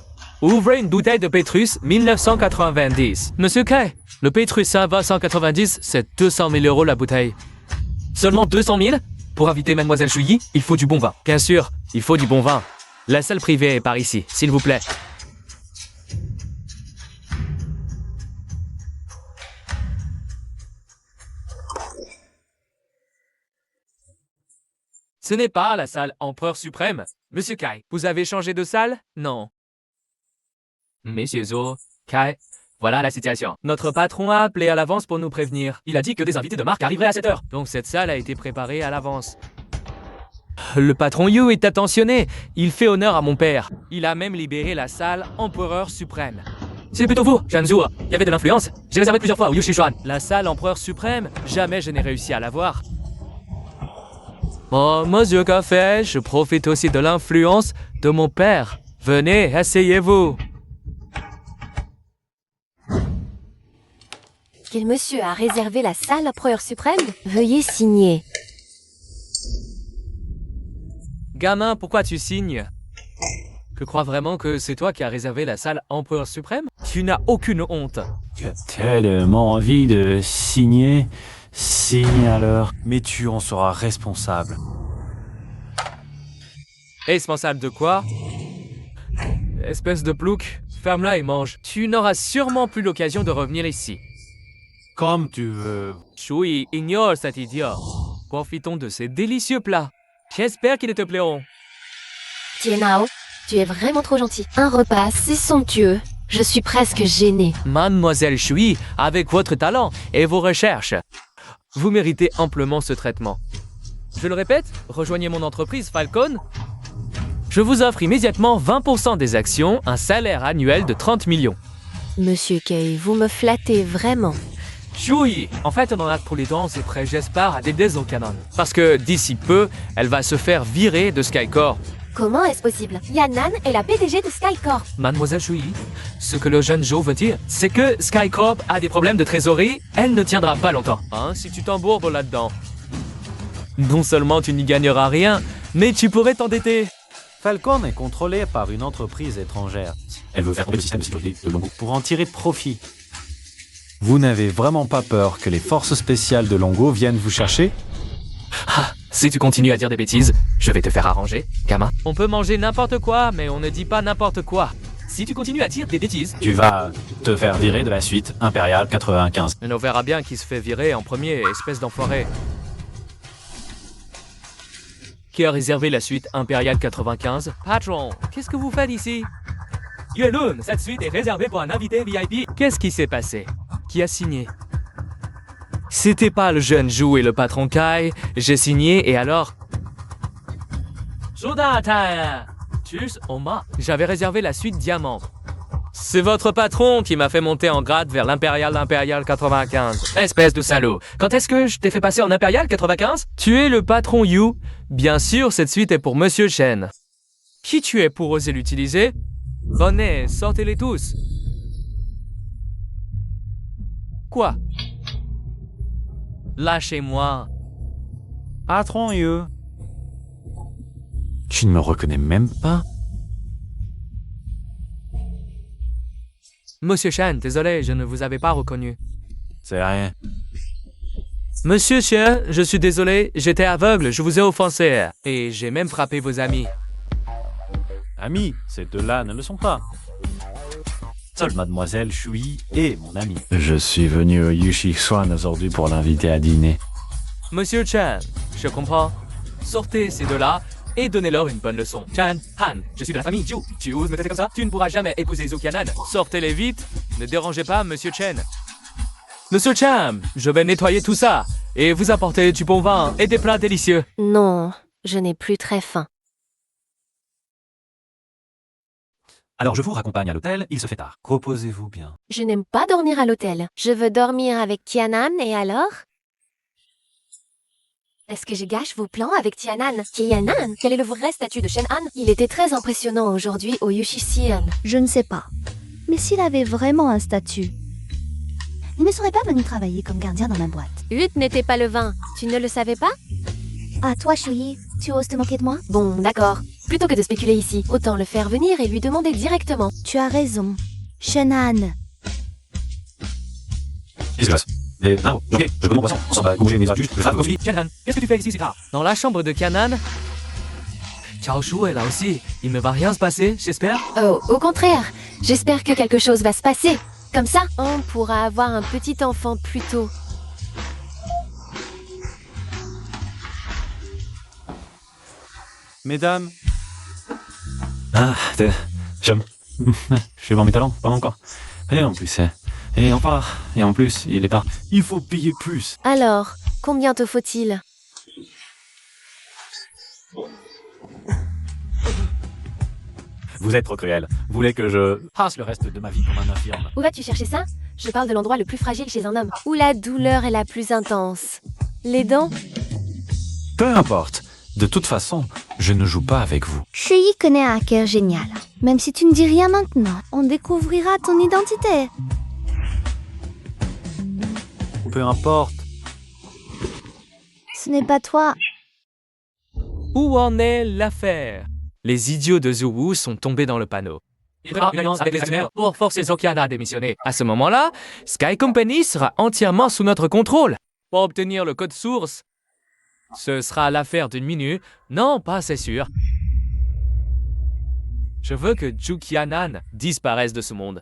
ouvrez une bouteille de Pétrus 1990. Monsieur Kai, le Pétrus Sava 190, c'est 200 000 € la bouteille. Seulement 200 000? Pour inviter Mademoiselle Shui, il faut du bon vin. Bien sûr, il faut du bon vin. La salle privée est par ici, s'il vous plaît. Ce n'est pas la salle Empereur Suprême. Monsieur Kai, vous avez changé de salle? Non. Monsieur Zhou, Kai, voilà la situation. Notre patron a appelé à l'avance pour nous prévenir. Il a dit que des invités de marque arriveraient à 7 heures. Donc cette salle a été préparée à l'avance. Le patron Yu est attentionné. Il fait honneur à mon père. Il a même libéré la salle Empereur Suprême. C'est plutôt vous, Zhanzhu. Il y avait de l'influence. J'ai réservé plusieurs fois au Yushixuan. La salle Empereur Suprême, jamais je n'ai réussi à la voir. Oh, monsieur Café, je profite aussi de l'influence de mon père. Venez, asseyez-vous. Quel monsieur a réservé la salle Empereur Suprême? Veuillez signer. Gamin, pourquoi tu signes? Tu crois vraiment que c'est toi qui as réservé la salle Empereur Suprême? Tu n'as aucune honte. Tu as tellement envie de signer. Signe alors. Mais tu en seras responsable. Responsable de quoi? Espèce de plouc, ferme-la et mange. Tu n'auras sûrement plus l'occasion de revenir ici. Comme tu veux. Shui, ignore cet idiot. Profitons de ces délicieux plats. J'espère qu'ils te plairont. Tienao, Tu es vraiment trop gentil. Un repas, c'est somptueux. Je suis presque gênée. Mademoiselle Shui, avec votre talent et vos recherches, vous méritez amplement ce traitement. Je le répète, rejoignez mon entreprise Falcon. Je vous offre immédiatement 20% des actions, un salaire annuel de 30 millions. Monsieur Kay, vous me flattez vraiment. Shui, en fait, on en a pour les dents, c'est prêt, j'espère, à des au canon. Parce que d'ici peu, elle va se faire virer de Skycorp. Comment est-ce possible? Yanan est la PDG de Skycorp. Mademoiselle Shui, ce que le jeune Joe veut dire, c'est que Skycorp a des problèmes de trésorerie, elle ne tiendra pas longtemps. Hein, si tu t'embourbes là-dedans. Non seulement tu n'y gagneras rien, mais tu pourrais t'endetter. Falcon est contrôlé par une entreprise étrangère. Elle veut faire tomber le système de sécurité de Longo. Pour en tirer profit. Vous n'avez vraiment pas peur que les forces spéciales de Longo viennent vous chercher? Ah, si tu continues à dire des bêtises, je vais te faire arranger, Kama. On peut manger n'importe quoi, mais on ne dit pas n'importe quoi. Si tu continues à dire des bêtises, Tu vas te faire virer de la suite impériale 95. on verra bien qui se fait virer en premier, espèce d'enfoiré. Qui a réservé la suite impériale 95? Patron, qu'est-ce que vous faites ici? Yulun, cette suite est réservée pour un invité VIP. Qu'est-ce qui s'est passé? Qui a signé? C'était pas le jeune Zhu et le patron Kai. J'ai signé et alors? J'avais réservé la suite diamant. C'est votre patron qui m'a fait monter en grade vers l'impérial 95. Espèce de salaud. Quand est-ce que je t'ai fait passer en impérial 95? Tu es le patron Yu. Bien sûr, cette suite est pour Monsieur Shen. Qui tu es pour oser l'utiliser? Venez, sortez-les tous. Quoi? Lâchez-moi. Patron Yu. Tu ne me reconnais même pas? Monsieur Shen, désolé, je ne vous avais pas reconnu. C'est rien. Monsieur Shen, je suis désolé, j'étais aveugle, je vous ai offensé. Et j'ai même frappé vos amis. Amis, ces deux-là ne le sont pas. Seule Mademoiselle Shui est mon amie. Je suis venu au Yushi Swan aujourd'hui pour l'inviter à dîner. Monsieur Chan, je comprends. Sortez ces deux-là et donnez-leur une bonne leçon. Chan, Han, je suis de la famille Zhu. Tu oses me traiter comme ça? Tu ne pourras jamais épouser Zhu Qianan. Sortez-les vite. Ne dérangez pas Monsieur Chen. Monsieur Chan, je vais nettoyer tout ça et vous apporter du bon vin et des plats délicieux. Non, je n'ai plus très faim. Alors je vous raccompagne à l'hôtel, il se fait tard. Reposez-vous bien. Je n'aime pas dormir à l'hôtel. Je veux dormir avec Tianan et alors? Est-ce que je gâche vos plans avec Tianan? Tianan? Quel est le vrai statut de Shen Han? Il était très impressionnant aujourd'hui au Yushisian. Je ne sais pas. Mais s'il avait vraiment un statut, il ne serait pas venu travailler comme gardien dans ma boîte. Hut n'était pas le vin. Tu ne le savais pas? Ah, toi, Shui, tu oses te moquer de moi? Bon, d'accord. Plutôt que de spéculer ici, autant le faire venir et lui demander directement. Tu as raison. Shenan. Qu'est-ce qui se passe? Ok, je veux mon poisson. On s'en va bouger mes adultes. Tianan, qu'est-ce que tu fais ici, c'est tard? Dans la chambre de Kanan? Chao Shu est là aussi. Il ne va rien se passer, j'espère? Oh, au contraire. J'espère que quelque chose va se passer. Comme ça, on pourra avoir un petit enfant plus tôt. Mesdames, Ah, j'aime. Je vais voir mes talents, pas encore. Et en plus, et en plus, il est tard. Il faut payer plus. Alors, combien te faut-il? Vous êtes trop cruel. Vous voulez que je passe le reste de ma vie comme un infirme? Où vas-tu chercher ça? Je parle de l'endroit le plus fragile chez un homme. Où la douleur est la plus intense. Les dents? peu importe. De toute façon, je ne joue pas avec vous. Shui connaît un hacker génial. Même si tu ne dis rien maintenant, on découvrira ton identité. Peu importe. Ce n'est pas toi. Où en est l'affaire? Les idiots de Zhu sont tombés dans le panneau. Il fera une alliance avec les actionnaires pour forcer Zokiana à démissionner. À ce moment-là, Sky Company sera entièrement sous notre contrôle. Pour obtenir le code source, ce sera l'affaire d'une minute. Non, pas c'est sûr. Je veux que Zhu Qianan disparaisse de ce monde.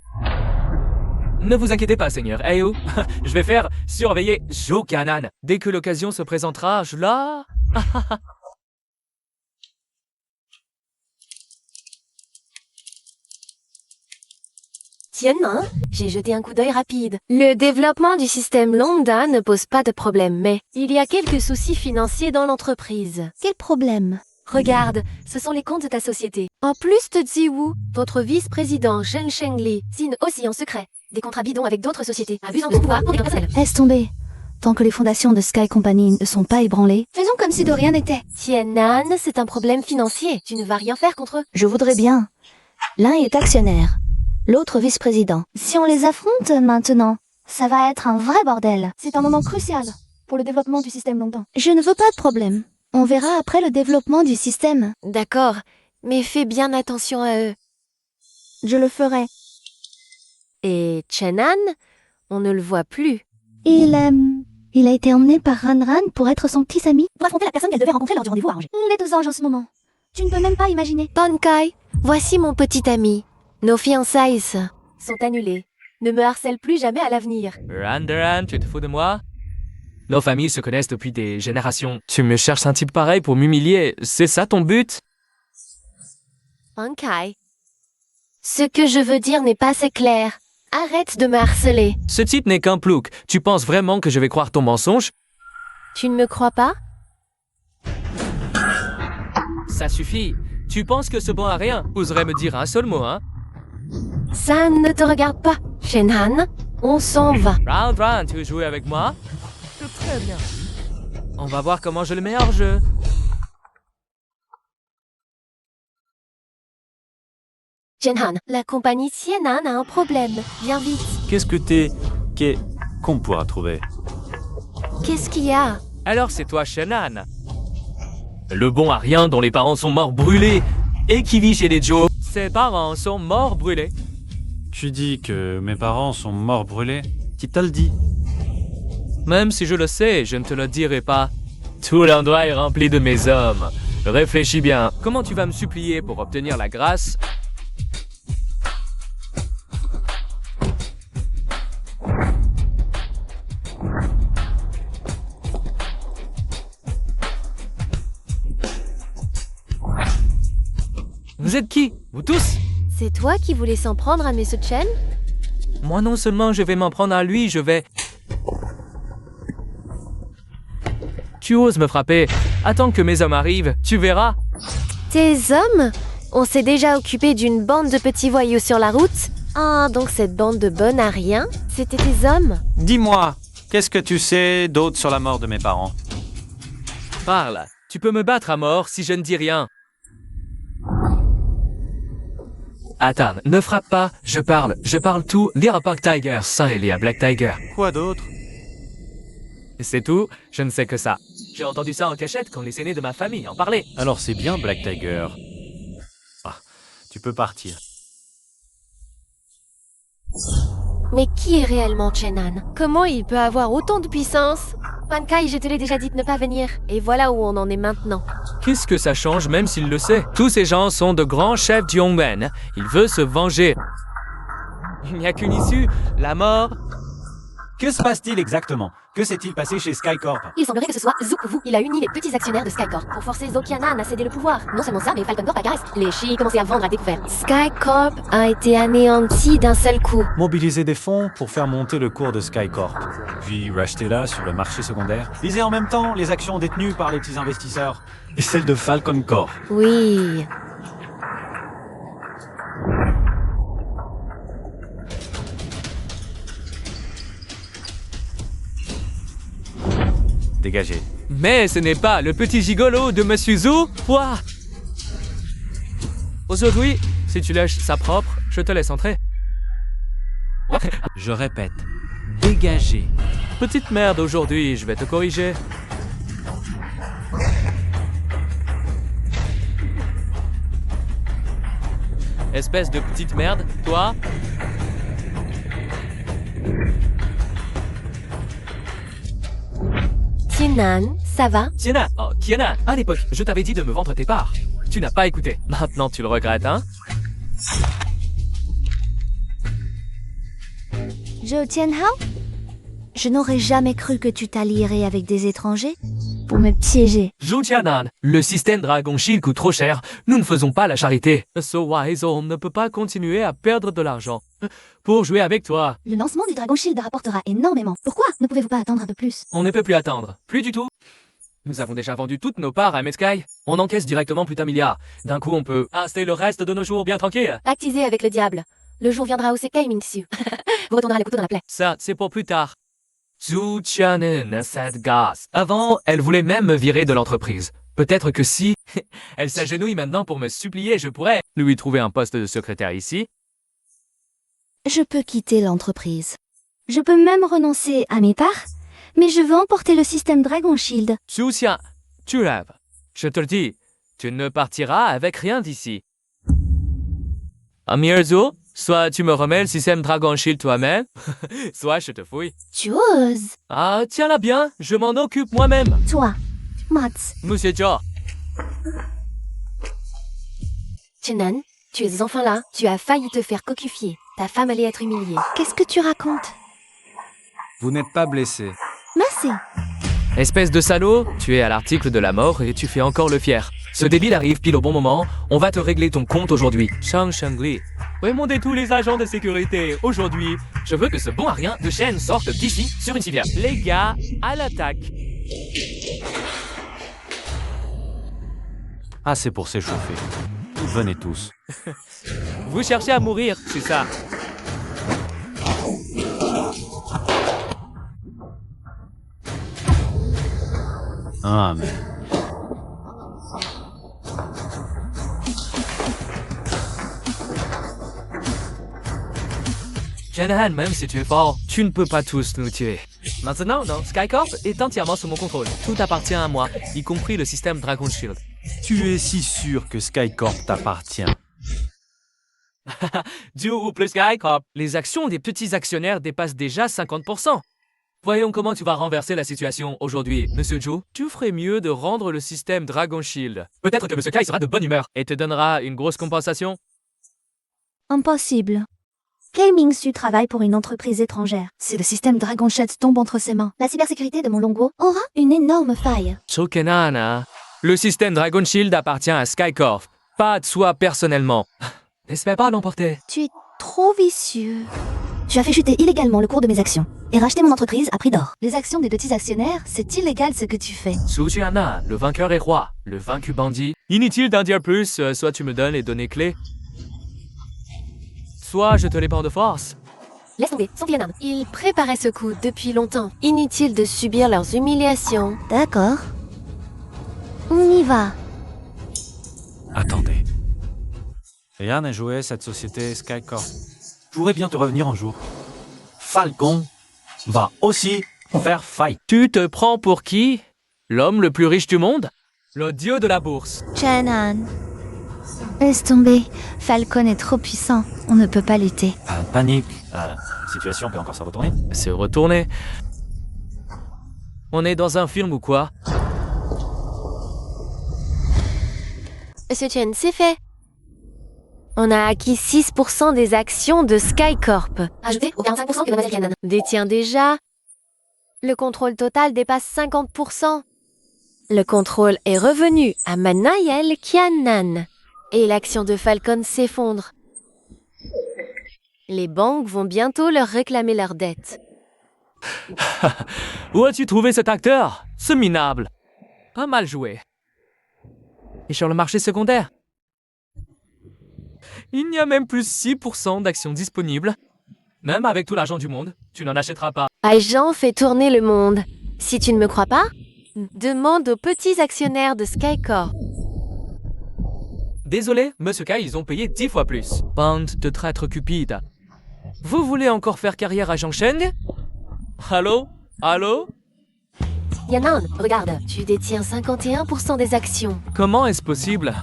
Ne vous inquiétez pas, Seigneur Ayo. Je vais faire surveiller Zhu Qianan. Dès que l'occasion se présentera, je la... Tiens, j'ai jeté un coup d'œil rapide. Le développement du système Lambda ne pose pas de problème, mais il y a quelques soucis financiers dans l'entreprise. Quel problème? Regarde, ce sont les comptes de ta société. En plus de Ziwu, votre vice-président Zheng Shengli signe aussi en secret des contrats bidons avec d'autres sociétés, abusant de son pouvoir pour des personnels. Laisse tomber. Tant que les fondations de Sky Company ne sont pas ébranlées, faisons comme si de rien n'était. Tianan, c'est un problème financier. Tu ne vas rien faire contre eux. Je voudrais bien. L'un est actionnaire, l'autre vice-président. Si on les affronte maintenant, ça va être un vrai bordel. C'est un moment crucial pour le développement du système Longtemps. Je ne veux pas de problème. On verra après le développement du système. D'accord, mais fais bien attention à eux. Je le ferai. Et Chenan, on ne le voit plus. Il a été emmené par Ranran pour être son petit ami. Pour affronter la personne qu'elle devait rencontrer lors du rendez-vous arrangé. On est aux anges en ce moment. Tu ne peux même pas imaginer. Bankai, voici mon petit ami. Nos fiançailles sont annulées. Ne me harcèle plus jamais à l'avenir. Randaran, tu te fous de moi? Nos familles se connaissent depuis des générations. Tu me cherches un type pareil pour m'humilier, c'est ça ton but? Bankai, ce que je veux dire n'est pas assez clair. Arrête de me harceler. Ce type n'est qu'un plouc. Tu penses vraiment que je vais croire ton mensonge? Tu ne me crois pas? Ça suffit. Tu penses que ce bon a rien? Oserais me dire un seul mot, hein? Ça ne te regarde pas. Shenhan, on s'en va. Round, tu veux jouer avec moi? C'est très bien. On va voir comment je le mets hors jeu. Shenhan, la compagnie Tianan a un problème. Viens vite. Qu'est-ce qu'on pourra trouver? Qu'est-ce qu'il y a? Alors c'est toi, Shannon. Le bon à rien dont les parents sont morts brûlés et qui vit chez les Joe. Ses parents sont morts brûlés. Tu dis que mes parents sont morts brûlés? Qui t'a le dit? Même si je le sais, je ne te le dirai pas. Tout l'endroit est rempli de mes hommes. Réfléchis bien. Comment tu vas me supplier pour obtenir la grâce? Vous êtes qui? Vous tous? C'est toi qui voulais s'en prendre à Monsieur Chen? Moi non seulement je vais m'en prendre à lui, je vais... Tu oses me frapper. Attends que mes hommes arrivent, tu verras. Tes hommes? On s'est déjà occupé d'une bande de petits voyous sur la route. Ah, donc cette bande de bonnes à rien, c'était tes hommes? Dis-moi, qu'est-ce que tu sais d'autre sur la mort de mes parents? Parle. Tu peux me battre à mort si je ne dis rien. Attends, ne frappe pas, je parle tout. Lire Park Tiger, ça il y a Black Tiger. Quoi d'autre? C'est tout, je ne sais que ça. J'ai entendu ça en cachette quand les aînés de ma famille en parlaient. Alors c'est bien Black Tiger. Ah, tu peux partir. Mais qui est réellement Chenan? Comment il peut avoir autant de puissance? Bankai, je te l'ai déjà dit de ne pas venir. Et voilà où on en est maintenant. Qu'est-ce que ça change même s'il le sait? Tous ces gens sont de grands chefs du Yongmen. Il veut se venger. Il n'y a qu'une issue, la mort. Que se passe-t-il exactement? Que s'est-il passé chez Skycorp? Il semblerait que ce soit Zukwu. Il a uni les petits actionnaires de Skycorp pour forcer Zokianan à céder le pouvoir. Non seulement ça, mais Falcon Corp agace. Les Shi commençaient à vendre à découvert. Skycorp a été anéanti d'un seul coup. Mobiliser des fonds pour faire monter le cours de Skycorp, puis racheter-la sur le marché secondaire. Viser en même temps les actions détenues par les petits investisseurs. Et celles de Falcon Corp. Oui. Dégagez. Mais ce n'est pas le petit gigolo de Monsieur Zhou. Ouah. Aujourd'hui, si tu lâches ça propre, je te laisse entrer. Je répète, dégagez. Petite merde aujourd'hui, je vais te corriger. Espèce de petite merde, toi. Tianan, ça va? Tiana, oh, Tiana, à l'époque, je t'avais dit de me vendre tes parts. Tu n'as pas écouté. Maintenant, tu le regrettes, hein? Zhou Tianhao? Je n'aurais jamais cru que tu t'allierais avec des étrangers. pour me piéger. Zhou Tianan, le système Dragon Shield coûte trop cher. Nous ne faisons pas la charité. So Wise Home ne peut pas continuer à perdre de l'argent pour jouer avec toi. Le lancement du Dragon Shield rapportera énormément. Pourquoi ne pouvez-vous pas attendre un peu plus? On ne peut plus attendre. Plus du tout. Nous avons déjà vendu toutes nos parts à Metsky. On encaisse directement plus d'1 milliard. D'un coup, on peut rester le reste de nos jours bien tranquille. Pactisé avec le diable. Le jour viendra où c'est Kaimin dessus. Vous retournerez le couteau dans la plaie. Ça, c'est pour plus tard. Zhu Tianen, cette gosse. Avant, elle voulait même me virer de l'entreprise. Peut-être que si elle s'agenouille maintenant pour me supplier, je pourrais lui trouver un poste de secrétaire ici. Je peux quitter l'entreprise. Je peux même renoncer à mes parts, mais je veux emporter le système Dragon Shield. Zhu Xian, tu rêves. Je te le dis, tu ne partiras avec rien d'ici. Amir Zhu, soit tu me remets le système Dragon Shield toi-même, soit je te fouille. Tu oses. Ah, tiens-la bien, je m'en occupe moi-même. Toi, Mats. Monsieur Zhou, Chenan, tu es enfin là. Tu as failli te faire cocufier. Ta femme allait être humiliée. Qu'est-ce que tu racontes? Vous n'êtes pas blessé. Merci. espèce de salaud, tu es à l'article de la mort et tu fais encore le fier. Ce débile arrive pile au bon moment, on va te régler ton compte aujourd'hui. Shang Shangli, remontez tous les agents de sécurité. Aujourd'hui, je veux que ce bon à rien de Shen sorte d'ici sur une civière. Les gars, à l'attaque. Ah, c'est pour s'échauffer. Venez tous. Vous cherchez à mourir, c'est ça. Ah, mais... Shanahan, même si tu es fort, tu ne peux pas tous nous tuer. Maintenant, non, Skycorp est entièrement sous mon contrôle. Tout appartient à moi, y compris le système Dragon Shield. Tu es si sûr que Skycorp t'appartient. Du ou plus Skycorp, les actions des petits actionnaires dépassent déjà 50%. Voyons comment tu vas renverser la situation aujourd'hui, Monsieur Zhu. Tu ferais mieux de rendre le système Dragon Shield. Peut-être que Monsieur Kai sera de bonne humeur et te donnera une grosse compensation. Impossible. Gaming Su travaille pour une entreprise étrangère. Si le système Dragon Shield tombe entre ses mains, la cybersécurité de mon Longuo aura une énorme faille. Chokenana, le système Dragon Shield appartient à Skycorp, pas à toi personnellement. N'espère pas l'emporter. Tu es trop vicieux. Tu as fait chuter illégalement le cours de mes actions et racheté mon entreprise à prix d'or. Les actions des petits actionnaires, c'est illégal ce que tu fais. Suchiana, le vainqueur est roi, le vaincu bandit. Inutile d'en dire plus, soit tu me donnes les données clés, soit je te les prends de force. Laisse tomber, son vilain. Ils préparaient ce coup depuis longtemps. Inutile de subir leurs humiliations. D'accord. On y va. Attendez. Rien n'a joué cette société Skycorp. Je voudrais bien te revenir un jour. Falcon va aussi faire faillite. Tu te prends pour qui? L'homme le plus riche du monde? Le dieu de la bourse. Shannon. Laisse tomber. Falcon est trop puissant. On ne peut pas lutter. Pas de panique. La situation peut encore se retourner. Se retourner. On est dans un film ou quoi? Monsieur Chen, c'est fait. On a acquis 6% des actions de Skycorp. Ajouté aux 45% que Mademoiselle Tianan détient déjà. Le contrôle total dépasse 50%. Le contrôle est revenu à Manayel Kianan. Et l'action de Falcon s'effondre. Les banques vont bientôt leur réclamer leurs dettes. Où as-tu trouvé cet acteur? Ce minable. Pas mal joué. Et sur le marché secondaire? Il n'y a même plus 6% d'actions disponibles. Même avec tout l'argent du monde, tu n'en achèteras pas. Agent fait tourner le monde. Si tu ne me crois pas, demande aux petits actionnaires de Skycorp. Désolé, Monsieur Kai, ils ont payé 10 fois plus. Bande de traîtres cupides. Vous voulez encore faire carrière à Zhangsheng? Allô? Allô? Yanan, regarde, tu détiens 51% des actions. Comment est-ce possible?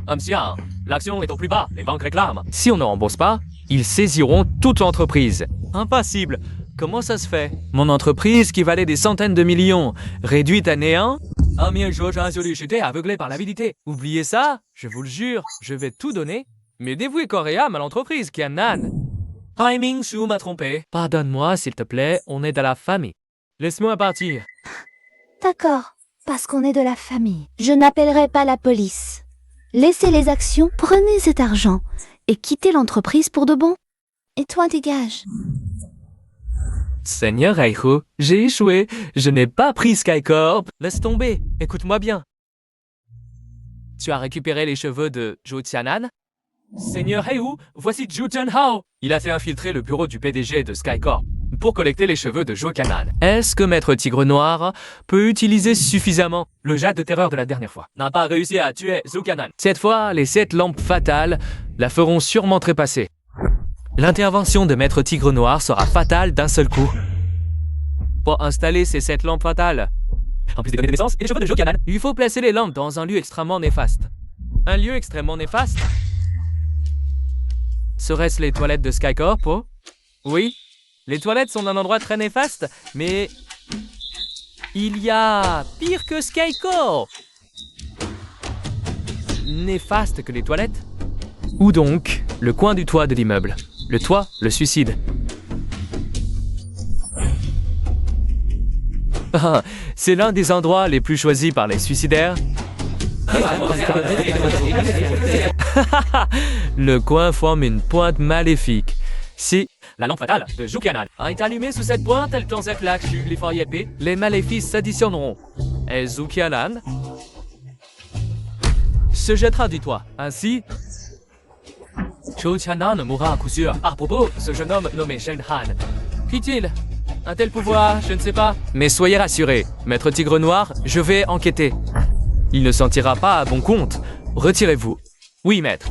Ancien, l'action est au plus bas, les banques réclament. Si on ne rembourse pas, ils saisiront toute l'entreprise. Impossible. Comment ça se fait? Mon entreprise, qui valait des centaines de millions, réduite à néant? Amir George Azuri, j'étais aveuglé par l'avidité. Oubliez ça, je vous le jure, je vais tout donner, mais dévouer corps et âme à l'entreprise, Kianan. Timing Su m'a trompé. Pardonne-moi, s'il te plaît, on est dans la famille. Laisse-moi partir. D'accord, parce qu'on est de la famille. Je n'appellerai pas la police. Laissez les actions, prenez cet argent et quittez l'entreprise pour de bon. Et toi, dégage. Seigneur Reihu, j'ai échoué. Je n'ai pas pris Skycorp. Laisse tomber. Écoute-moi bien. Tu as récupéré les cheveux de Zhou Tianan? Seigneur Reihu, voici Zhu Tianhao. Il a fait infiltrer le bureau du PDG de Skycorp pour collecter les cheveux de Zhou Tianan. Est-ce que Maître Tigre Noir peut utiliser suffisamment le jet de terreur de la dernière fois? N'a pas réussi à tuer Zhou Tianan. Cette fois, les 7 lampes fatales la feront sûrement trépasser. L'intervention de Maître Tigre Noir sera fatale d'un seul coup. Pour installer ces 7 lampes fatales, en plus des données de naissance et les cheveux de Zhou Tianan, il faut placer les lampes dans un lieu extrêmement néfaste. Un lieu extrêmement néfaste? Serait-ce les toilettes de Skycorp, oh? Oui, les toilettes sont un endroit très néfaste, mais il y a pire que Skycorp. Néfaste que les toilettes? Ou donc, le coin du toit de l'immeuble. Le toit, le suicide. Ah, c'est l'un des endroits les plus choisis par les suicidaires. Le coin forme une pointe maléfique. Si la lampe fatale de Zhou Tianan est allumée sous cette pointe, elle t'encercle sur les foyers épais. Les maléfices s'additionneront. Et Zhou Tianan se jettera du toit. Ainsi, Zhou Tianan mourra à coup sûr. À propos, ce jeune homme nommé Shen Han, qu'est-il? Un tel pouvoir, je ne sais pas. Mais soyez rassurés, Maître Tigre Noir, je vais enquêter. Il ne s'en tirera pas à bon compte. Retirez-vous. Oui, maître.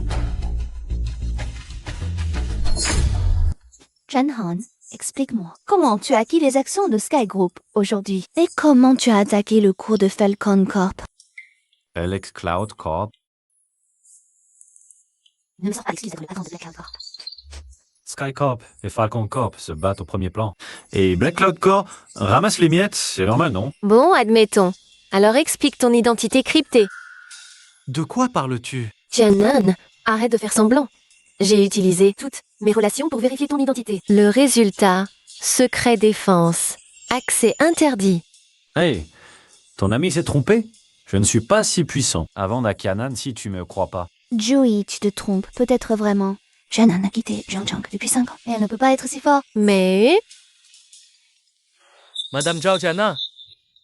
Shenhan, explique-moi. Comment tu as acquis les actions de Sky Group aujourd'hui? Et comment tu as attaqué le cours de Falcon Corp? Alex Cloud Corp. Ne me sors pas l'excuse de l'attente de Black Cloud Corp. Skycorp et Falcon Corp se battent au premier plan. Et Black Cloud Corp ramasse les miettes, c'est normal, non? Bon, admettons. Alors explique ton identité cryptée. De quoi parles-tu? Tianan, arrête de faire semblant. J'ai utilisé toutes mes relations pour vérifier ton identité. Le résultat, secret défense, accès interdit. Hey, ton ami s'est trompé? Je ne suis pas si puissant. Avant Nakanan, si tu me crois pas. Joey, tu te trompes, peut-être vraiment. Shannon a quitté Zhangjiang depuis 5 ans et elle ne peut pas être si fort. Mais... Madame Zhou Tianan,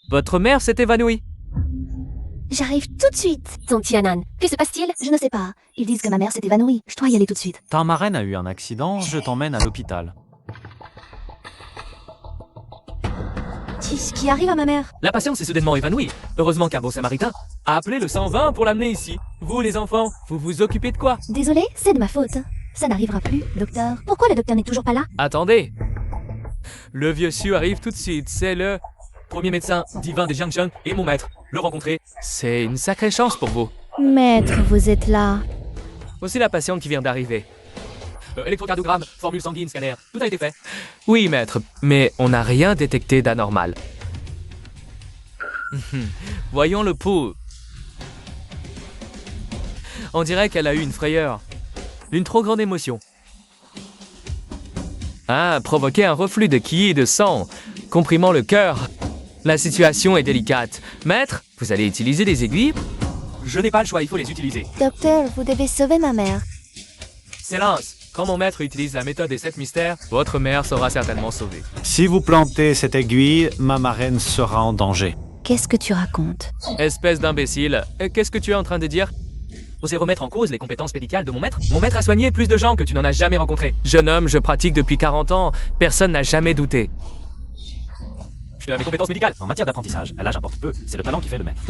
votre mère s'est évanouie. J'arrive tout de suite. Ton Tianan, que se passe-t-il? Je ne sais pas. Ils disent que ma mère s'est évanouie. Je dois y aller tout de suite. Ta marraine a eu un accident, je t'emmène à l'hôpital. Qu'est-ce qui arrive à ma mère? La patiente s'est soudainement évanouie. Heureusement qu'un bon samaritain a appelé le 120 pour l'amener ici. Vous, les enfants, vous vous occupez de quoi? Désolée, c'est de ma faute. Ça n'arrivera plus, docteur. Pourquoi le docteur n'est toujours pas là? Attendez. Le vieux Xu arrive tout de suite. C'est le premier médecin divin de Jiangcheng et mon maître. Le rencontrer, c'est une sacrée chance pour vous. Maître, vous êtes là. Voici la patiente qui vient d'arriver. Électrocardiogramme, formule sanguine, scanner, tout a été fait. Oui, maître, mais on n'a rien détecté d'anormal. Voyons le pouls. On dirait qu'elle a eu une frayeur. Une trop grande émotion. Ah, provoquer un reflux de ki et de sang, comprimant le cœur. La situation est délicate. Maître, vous allez utiliser des aiguilles? Je n'ai pas le choix, il faut les utiliser. Docteur, vous devez sauver ma mère. Silence! Quand mon maître utilise la méthode des 7 mystères, votre mère sera certainement sauvée. Si vous plantez cette aiguille, ma marraine sera en danger. Qu'est-ce que tu racontes? Espèce d'imbécile, qu'est-ce que tu es en train de dire? Osez remettre en cause les compétences médicales de mon maître? Mon maître a soigné plus de gens que tu n'en as jamais rencontré. Jeune homme, je pratique depuis 40 ans, personne n'a jamais douté. Je suis mes compétences médicales. En matière d'apprentissage, l'âge importe peu, c'est le talent qui fait le maître.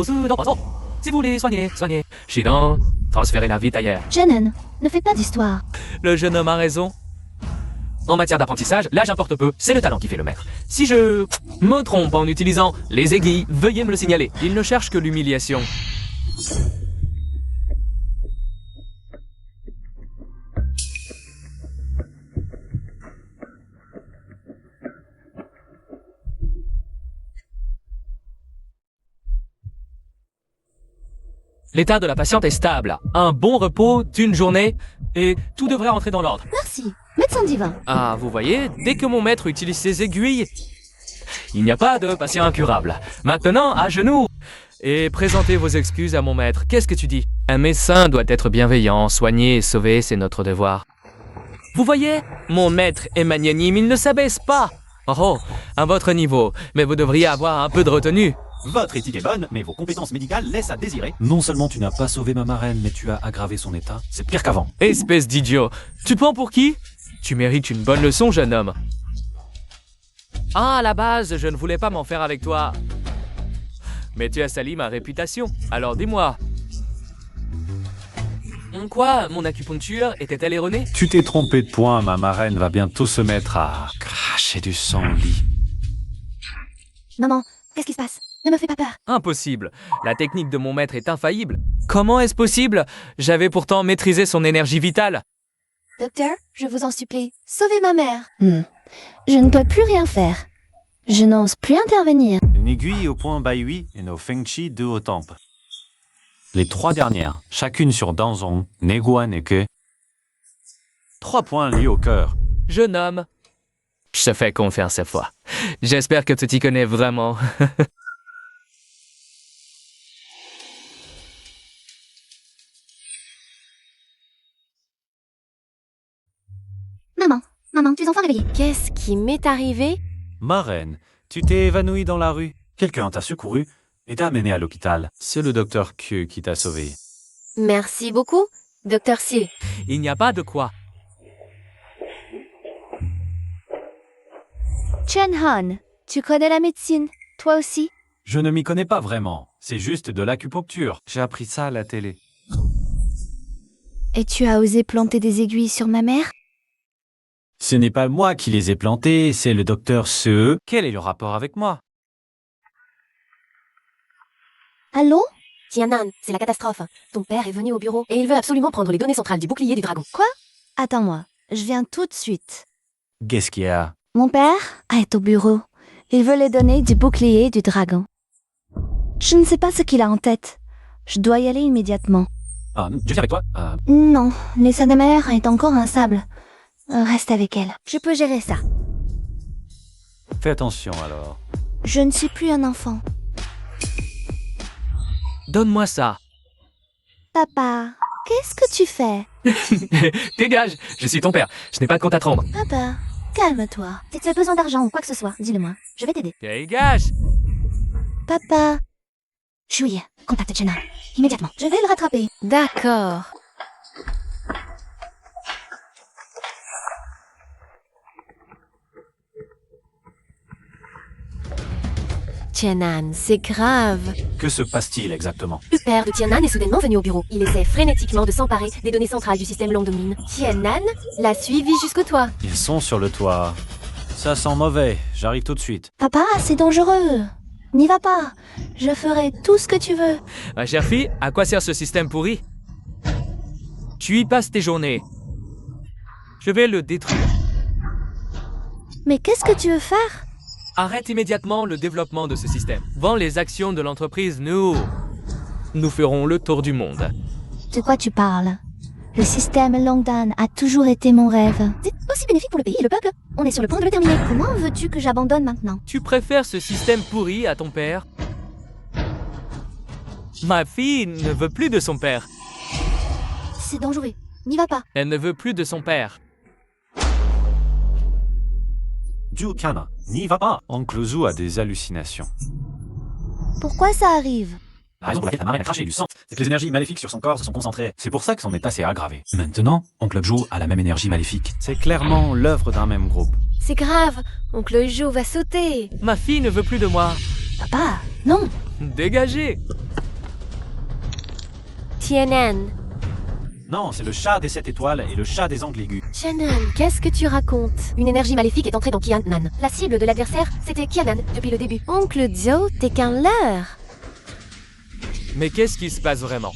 Si vous voulez soigner, soignez. Shidan, transférez la vie ailleurs. Shannon, ne fais pas d'histoire. Le jeune homme a raison. En matière d'apprentissage, l'âge importe peu, c'est le talent qui fait le maître. Si je me trompe en utilisant les aiguilles, veuillez me le signaler. Il ne cherche que l'humiliation. L'état de la patiente est stable. Un bon repos d'une journée et tout devrait rentrer dans l'ordre. Merci. Médecin divin. Ah, vous voyez, dès que mon maître utilise ses aiguilles, Il n'y a pas de patient incurable. Maintenant, à genoux. Et présentez vos excuses à mon maître. Qu'est-ce que tu dis? Un médecin doit être bienveillant, soigner et sauver, c'est notre devoir. Vous voyez, mon maître est magnanime, il ne s'abaisse pas. Oh, à votre niveau, mais vous devriez avoir un peu de retenue. Votre éthique est bonne, mais vos compétences médicales laissent à désirer. Non seulement tu n'as pas sauvé ma marraine, mais tu as aggravé son état. C'est pire qu'avant. Espèce d'idiot. Tu te prends pour qui? Tu mérites une bonne leçon, jeune homme. Ah, à la base, je ne voulais pas m'en faire avec toi. Mais tu as sali ma réputation. Alors dis-moi. Quoi, mon acupuncture était-elle erronée? Tu t'es trompé de point, ma marraine va bientôt se mettre à cracher du sang au lit. Maman, qu'est-ce qui se passe? Ne me fais pas peur. Impossible. La technique de mon maître est infaillible. Comment est-ce possible? J'avais pourtant maîtrisé son énergie vitale. Docteur, je vous en supplie, sauvez ma mère. Je ne peux plus rien faire. Je n'ose plus intervenir. Une aiguille au point Baihui et nos Feng Chi 2 au temple. Les 3 dernières, chacune sur Danzong, Neguan et Que. 3 points liés au cœur. Jeune homme. Je te fais confiance cette fois. J'espère que tu t'y connais vraiment. Maman, tu es enfin réveillée. Qu'est-ce qui m'est arrivé? Marraine, tu t'es évanouie dans la rue. Quelqu'un t'a secouru et t'a amené à l'hôpital. C'est le docteur Q qui t'a sauvé. Merci beaucoup, Docteur Sil. Il n'y a pas de quoi. Chen Han, tu connais la médecine, toi aussi? Je ne m'y connais pas vraiment. C'est juste de l'acupuncture. J'ai appris ça à la télé. Et tu as osé planter des aiguilles sur ma mère? Ce n'est pas moi qui les ai plantés, c'est le docteur Se. Quel est le rapport avec moi? Allô? Tianan, c'est la catastrophe. Ton père est venu au bureau et il veut absolument prendre les données centrales du bouclier du dragon. Quoi? Attends-moi, je viens tout de suite. Qu'est-ce qu'il y a? Mon père est au bureau. Il veut les données du bouclier du dragon. Je ne sais pas ce qu'il a en tête. Je dois y aller immédiatement. Ah, je viens avec toi. Non, l'état de ma mère est encore instable. Reste avec elle. Je peux gérer ça. Fais attention alors. Je ne suis plus un enfant. Donne-moi ça. Papa, qu'est-ce que tu fais? Dégage, je suis ton père. Je n'ai pas de compte à te rendre. Papa, calme-toi. Si tu as besoin d'argent ou quoi que ce soit, dis-le-moi. Je vais t'aider. Dégage. Papa. Shui, contacte Jenna. Immédiatement. Je vais le rattraper. D'accord. Tianan, c'est grave. Que se passe-t-il exactement? Le père de Tianan est soudainement venu au bureau. Il essaie frénétiquement de s'emparer des données centrales du système Longdongmin. Tianan l'a suivi jusqu'au toit. Ils sont sur le toit. Ça sent mauvais. J'arrive tout de suite. Papa, c'est dangereux. N'y va pas. Je ferai tout ce que tu veux. Ma chère fille, à quoi sert ce système pourri? Tu y passes tes journées. Je vais le détruire. Mais qu'est-ce que tu veux faire? Arrête immédiatement le développement de ce système. Vends les actions de l'entreprise, nous ferons le tour du monde. De quoi tu parles? Le système Longdan a toujours été mon rêve. C'est aussi bénéfique pour le pays et le peuple. On est sur le point de le terminer. Comment veux-tu que j'abandonne maintenant? Tu préfères ce système pourri à ton père? Ma fille ne veut plus de son père. C'est dangereux. N'y va pas. Elle ne veut plus de son père. Zhu Kana, n'y va pas. Oncle Zhu a des hallucinations. Pourquoi ça arrive? La raison pour laquelle ta marraine a craché du sang, c'est que les énergies maléfiques sur son corps se sont concentrées. C'est pour ça que son état s'est aggravé. Maintenant, Oncle Zhu a la même énergie maléfique. C'est clairement l'œuvre d'un même groupe. C'est grave. Oncle Zhu va sauter. Ma fille ne veut plus de moi. Papa, non. Dégagez. Tianan. Non, c'est le chat des 7 étoiles et le chat des angles aigus. Tianan, qu'est-ce que tu racontes? Une énergie maléfique est entrée dans Kianan. La cible de l'adversaire, c'était Kianan depuis le début. Oncle Zhou, t'es qu'un leurre. Mais qu'est-ce qui se passe vraiment?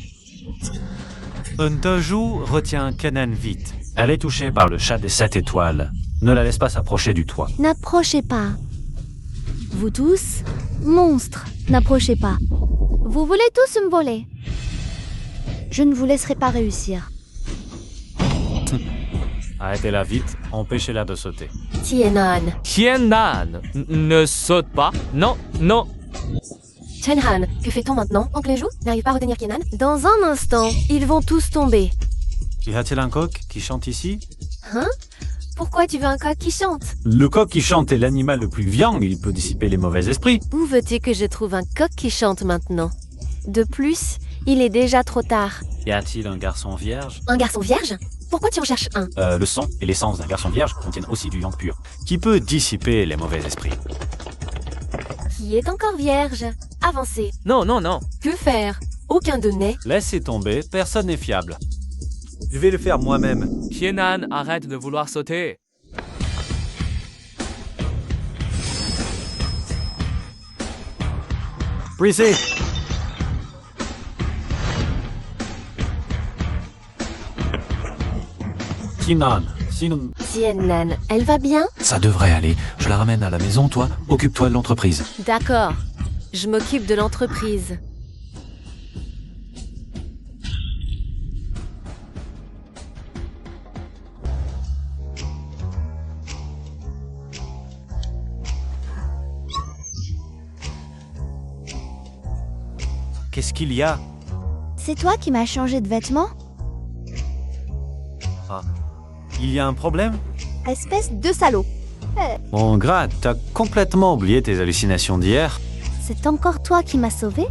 Untoju retient Kanan vite. Elle est touchée par le chat des 7 étoiles. Ne la laisse pas s'approcher du toit. N'approchez pas. Vous tous, monstres, n'approchez pas. Vous voulez tous me voler? Je ne vous laisserai pas réussir. Arrêtez-la vite, empêchez-la de sauter. Tienan. Tienan, ne saute pas. Non, non. Shenhan, que fait-on maintenant? Oncle Jou n'arrive pas à retenir Tienan? Dans un instant, ils vont tous tomber. Y a-t-il un coq qui chante ici? Hein? Pourquoi tu veux un coq qui chante? Le coq qui chante est l'animal le plus viand, il peut dissiper les mauvais esprits. Où veux-tu que je trouve un coq qui chante maintenant? De plus, il est déjà trop tard. Y a-t-il un garçon vierge? Un garçon vierge? Pourquoi tu en cherches un? Le sang et l'essence d'un garçon vierge contiennent aussi du yang pur. Qui peut dissiper les mauvais esprits? Qui est encore vierge? Avancez. Non, non, non. Que faire? Aucun d'eux n'est. Laissez tomber, personne n'est fiable. Je vais le faire moi-même. Tienan, arrête de vouloir sauter. Brisé. Tienan, sinon... Tienan, elle va bien? Ça devrait aller. Je la ramène à la maison, toi, occupe-toi de l'entreprise. D'accord. Je m'occupe de l'entreprise. Qu'est-ce qu'il y a? C'est toi qui m'as changé de vêtements? Il y a un problème? Espèce de salaud. Bon, Grat, t'as complètement oublié tes hallucinations d'hier. C'est encore toi qui m'as sauvé?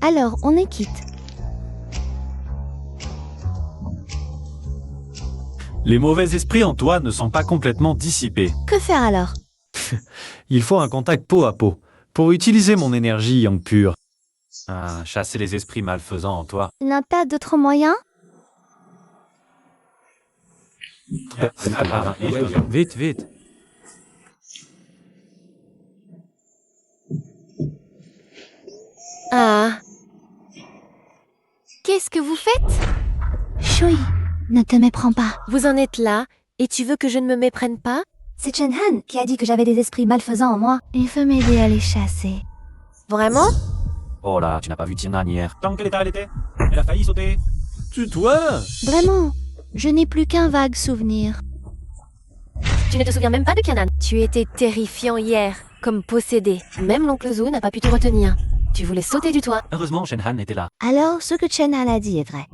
Alors, on est quitte. Les mauvais esprits en toi ne sont pas complètement dissipés. Que faire alors? Il faut un contact peau à peau pour utiliser mon énergie yang pure. Ah, chasser les esprits malfaisants en toi. N'a pas d'autre moyen? Vite, vite. Ah. Qu'est-ce que vous faites? Shui, ne te méprends pas. Vous en êtes là, et tu veux que je ne me méprenne pas? C'est Shenhan qui a dit que j'avais des esprits malfaisants en moi. Il veut m'aider à les chasser. Vraiment? Oh là, tu n'as pas vu Tienan hier. Dans quel état elle était? Elle a failli sauter. Tue-toi! Vraiment, je n'ai plus qu'un vague souvenir. Tu ne te souviens même pas de Kanan. Tu étais terrifiant hier, comme possédé. Même l'oncle Zou n'a pas pu te retenir. Tu voulais sauter du toit. Heureusement, Shenhan était là. Alors, ce que Shenhan a dit est vrai.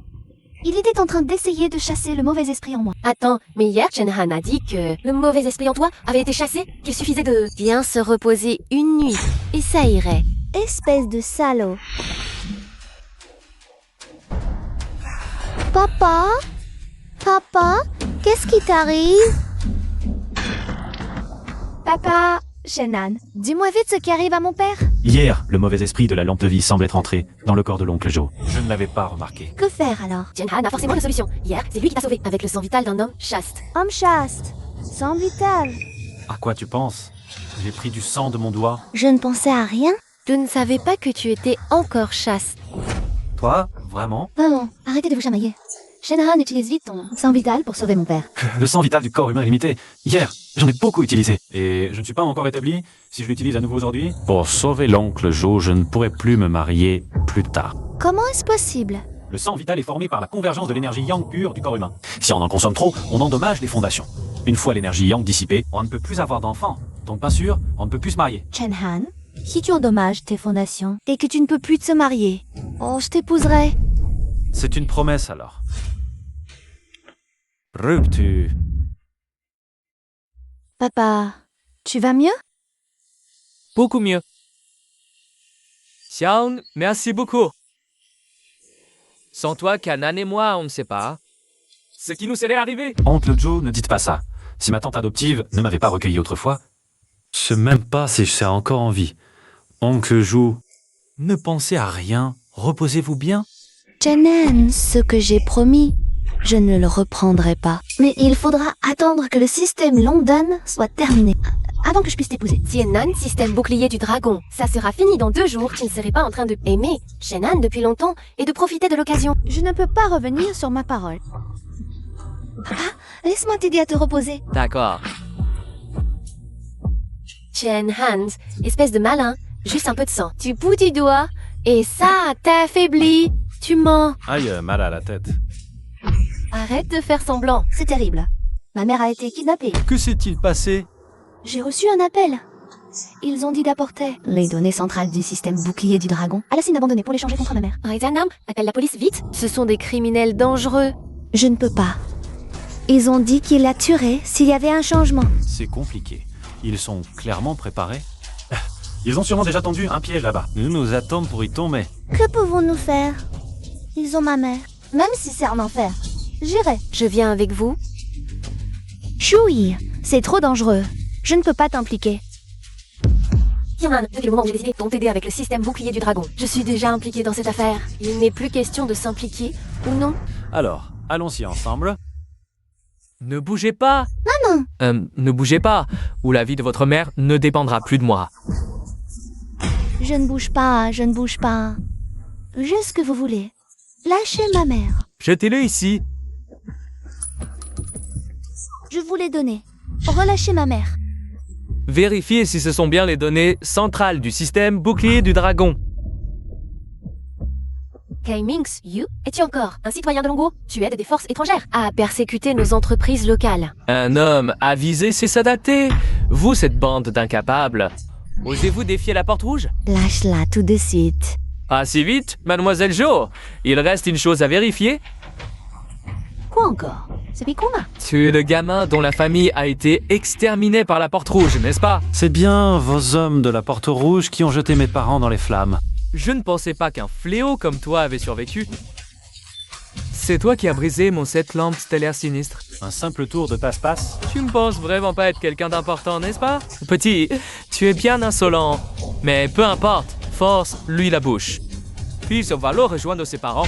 Il était en train d'essayer de chasser le mauvais esprit en moi. Attends, mais hier, Shenhan a dit que le mauvais esprit en toi avait été chassé, qu'il suffisait de bien se reposer une nuit, et ça irait. Espèce de salaud. Papa? Papa? Qu'est-ce qui t'arrive? Papa? Shenhan, dis-moi vite ce qui arrive à mon père. Hier, le mauvais esprit de la lampe de vie semble être entré dans le corps de l'oncle Joe. Je ne l'avais pas remarqué. Que faire alors? Shenhan a forcément la solution. Hier, c'est lui qui t'a sauvé, avec le sang vital d'un homme chaste. Homme chaste. Sang vital. À quoi tu penses? J'ai pris du sang de mon doigt. Je ne pensais à rien. Je ne savais pas que tu étais encore chaste. Toi? Vraiment? Maman, arrêtez de vous chamailler. Shenhan utilise vite ton sang vital pour sauver mon père. Le sang vital du corps humain est limité. Hier, j'en ai beaucoup utilisé. Et je ne suis pas encore établi si je l'utilise à nouveau aujourd'hui. Pour sauver l'oncle Joe, je ne pourrai plus me marier plus tard. Comment est-ce possible? Le sang vital est formé par la convergence de l'énergie yang pure du corps humain. Si on en consomme trop, on endommage les fondations. Une fois l'énergie yang dissipée, on ne peut plus avoir d'enfants. Donc pas sûr, on ne peut plus se marier. Shenhan, si tu endommages tes fondations et que tu ne peux plus te marier, oh, je t'épouserai. C'est une promesse alors. Rupture. Papa, tu vas mieux? Beaucoup mieux. Xiaon, merci beaucoup. Sans toi, Kanan et moi, on ne sait pas ce qui nous serait arrivé. Oncle Joe, ne dites pas ça. Si ma tante adoptive ne m'avait pas recueilli autrefois... Je sais même pas si je serai encore en vie. Oncle Jou, ne pensez à rien. Reposez-vous bien. Shenhan, ce que j'ai promis, je ne le reprendrai pas. Mais il faudra attendre que le système London soit terminé, avant que je puisse t'épouser. Tienan, système bouclier du dragon. Ça sera fini dans 2 jours. Tu ne serais pas en train de aimer Shenhan depuis longtemps et de profiter de l'occasion. Je ne peux pas revenir sur ma parole. Papa, laisse-moi t'aider à te reposer. D'accord. Shenhan, espèce de malin. Juste un peu de sang. Tu pouls du doigt. Et ça t'affaiblit. Tu mens. Aïe, mal à la tête. Arrête de faire semblant. C'est terrible. Ma mère a été kidnappée. Que s'est-il passé? J'ai reçu un appel. Ils ont dit d'apporter les données centrales du système bouclier du dragon à la Cine abandonnée pour l'échanger contre ma mère. Raisanam, appelle la police vite. Ce sont des criminels dangereux. Je ne peux pas. Ils ont dit qu'ils la tueraient s'il y avait un changement. C'est compliqué. Ils sont clairement préparés. Ils ont sûrement déjà tendu un piège là-bas. Nous nous attendons pour y tomber. Que pouvons-nous faire? Ils ont ma mère. Même si c'est un enfer, j'irai. Je viens avec vous. Shui, c'est trop dangereux. Je ne peux pas t'impliquer. Kiernan, depuis le moment où j'ai décidé de t'aider avec le système bouclier du dragon, je suis déjà impliquée dans cette affaire. Il n'est plus question de s'impliquer, ou non? Alors, allons-y ensemble. Ne bougez pas. Maman! Ne bougez pas, ou la vie de votre mère ne dépendra plus de moi. Je ne bouge pas, je ne bouge pas. Juste ce que vous voulez. Lâchez ma mère. Jetez-le ici. Je vous l'ai donné. Relâchez ma mère. Vérifiez si ce sont bien les données centrales du système bouclier du dragon. Kai-Minx, you, es-tu encore un citoyen de Longo? Tu aides des forces étrangères à persécuter nos entreprises locales. Un homme avisé sait s'adapter. Vous, cette bande d'incapables. Osez-vous défier la porte rouge? Lâche-la tout de suite. Ah, si vite, mademoiselle Jo. Il reste une chose à vérifier. Quoi encore? C'est Pikuma. Tu es le gamin dont la famille a été exterminée par la porte rouge, n'est-ce pas? C'est bien vos hommes de la Porte Rouge qui ont jeté mes parents dans les flammes. Je ne pensais pas qu'un fléau comme toi avait survécu. C'est toi qui as brisé mon 7 lampes stellaires sinistres. Un simple tour de passe-passe. Tu me penses vraiment pas être quelqu'un d'important, n'est-ce pas? Petit, tu es bien insolent. Mais peu importe, force, lui la bouche. Puis on va alors rejoindre ses parents.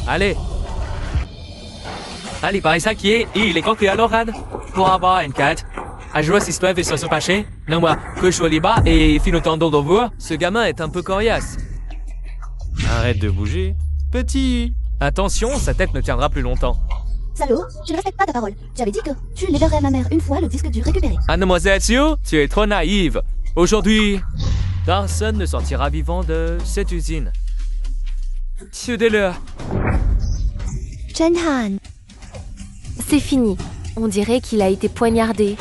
Allez. Allez, par ça qui est, il est conclu à l'orade. Pour avoir une quête. À jouer si toi veut se passer. Non, moi, que je sois libre et fin autant de voir. Ce gamin est un peu coriace. Arrête de bouger. Petit. Attention, sa tête ne tiendra plus longtemps. Salaud, tu ne respectes pas ta parole. J'avais dit que tu libérerais ma mère une fois le disque dur récupéré. Ah, mademoiselle Sio, tu es trop naïve. Aujourd'hui, personne ne sortira vivant de cette usine. Tuez-le. Chenhan. C'est fini. On dirait qu'il a été poignardé.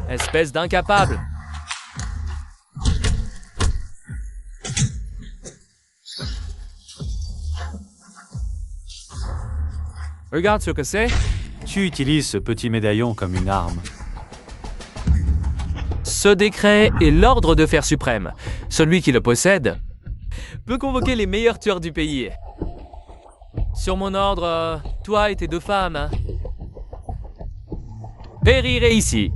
Espèce d'incapable. Regarde ce que c'est. Tu utilises ce petit médaillon comme une arme. Ce décret est l'ordre de fer suprême. Celui qui le possède peut convoquer les meilleurs tueurs du pays. Sur mon ordre, toi et tes 2 femmes périrez ici.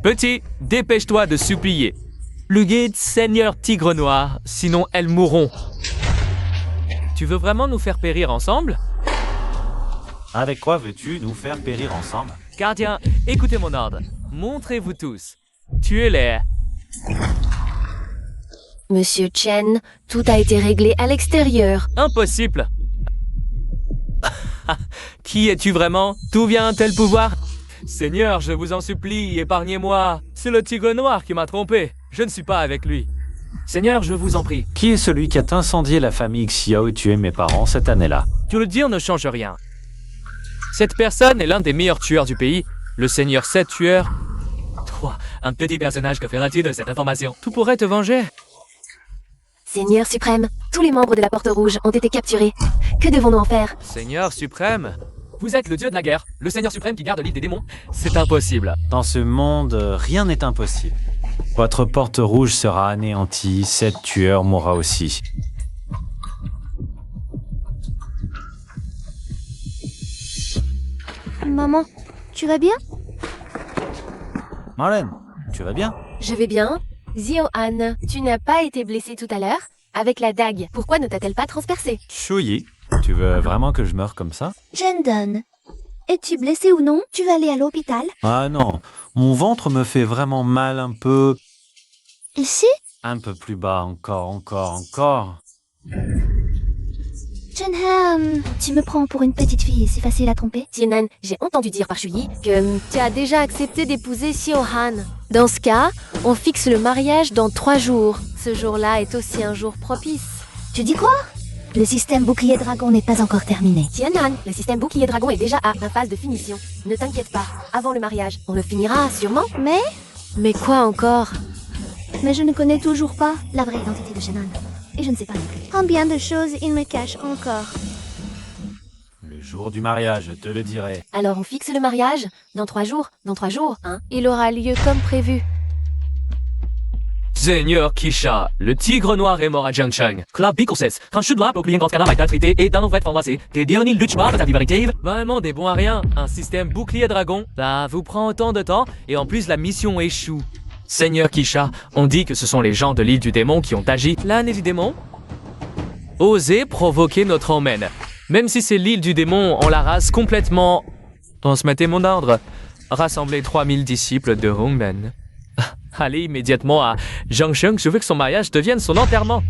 Petit, dépêche-toi de supplier le guide Seigneur Tigre Noir, sinon elles mourront. Tu veux vraiment nous faire périr ensemble? Avec quoi veux-tu nous faire périr ensemble? Gardien, écoutez mon ordre. Montrez-vous tous. Tuez-les. Monsieur Chen, tout a été réglé à l'extérieur. Impossible. Qui es-tu vraiment? D'où vient un tel pouvoir? Seigneur, je vous en supplie, épargnez-moi. C'est le tigre noir qui m'a trompé. Je ne suis pas avec lui. Seigneur, je vous en prie. Qui est celui qui a incendié la famille Xiao et tué mes parents cette année-là? Tout le dire ne change rien. Cette personne est l'un des meilleurs tueurs du pays, le Seigneur 7 tueurs. Toi, un petit personnage, que feras-tu de cette information? Tout pourrait te venger. Seigneur suprême, tous les membres de la Porte Rouge ont été capturés. Que devons-nous en faire? Seigneur suprême? Vous êtes le dieu de la guerre, le Seigneur suprême qui garde l'île des démons? C'est impossible. Dans ce monde, rien n'est impossible. Votre Porte Rouge sera anéantie, 7 tueurs mourra aussi. Maman, tu vas bien? Marlène, tu vas bien? Je vais bien. Zio-Han, tu n'as pas été blessée tout à l'heure? Avec la dague, pourquoi ne t'a-t-elle pas transpercée? Shuyi, tu veux vraiment que je meure comme ça? Jendon, es-tu blessé ou non? Tu vas aller à l'hôpital? Ah non, mon ventre me fait vraiment mal un peu. Ici? Un peu plus bas, encore. Chenham, tu me prends pour une petite fille, c'est facile à tromper. Tienan, j'ai entendu dire par Shuyi que tu as déjà accepté d'épouser Xiao-Han. Dans ce cas, on fixe le mariage dans 3 jours. Ce jour-là est aussi un jour propice. Tu dis quoi? Le système bouclier dragon n'est pas encore terminé. Tianan, le système bouclier dragon est déjà à la phase de finition. Ne t'inquiète pas, avant le mariage, on le finira sûrement. Mais quoi encore? Mais je ne connais toujours pas la vraie identité de Shannon. Et je ne sais pas non plus combien de choses il me cache encore. Le jour du mariage, je te le dirai. Alors on fixe le mariage dans 3 jours, hein? Il aura lieu comme prévu. Seigneur Kisha, le tigre noir est mort à Jiangcheng. Club Bicosses, quand je dois pour client quand canard a été traité et dans nos vêtements formatés, tes derniers luttes pas ta vivalité. Vraiment des bons à rien. Un système bouclier dragon, ça vous prend autant de temps et en plus la mission échoue. Seigneur Kisha, on dit que ce sont les gens de l'île du démon qui ont agi. L'année du démon osez provoquer notre emmène. Même si c'est l'île du démon, on la rase complètement. Transmettez mon ordre. Rassemblez 3000 disciples de Hongmen. Allez immédiatement à Jiangcheng, je veux que son mariage devienne son enterrement.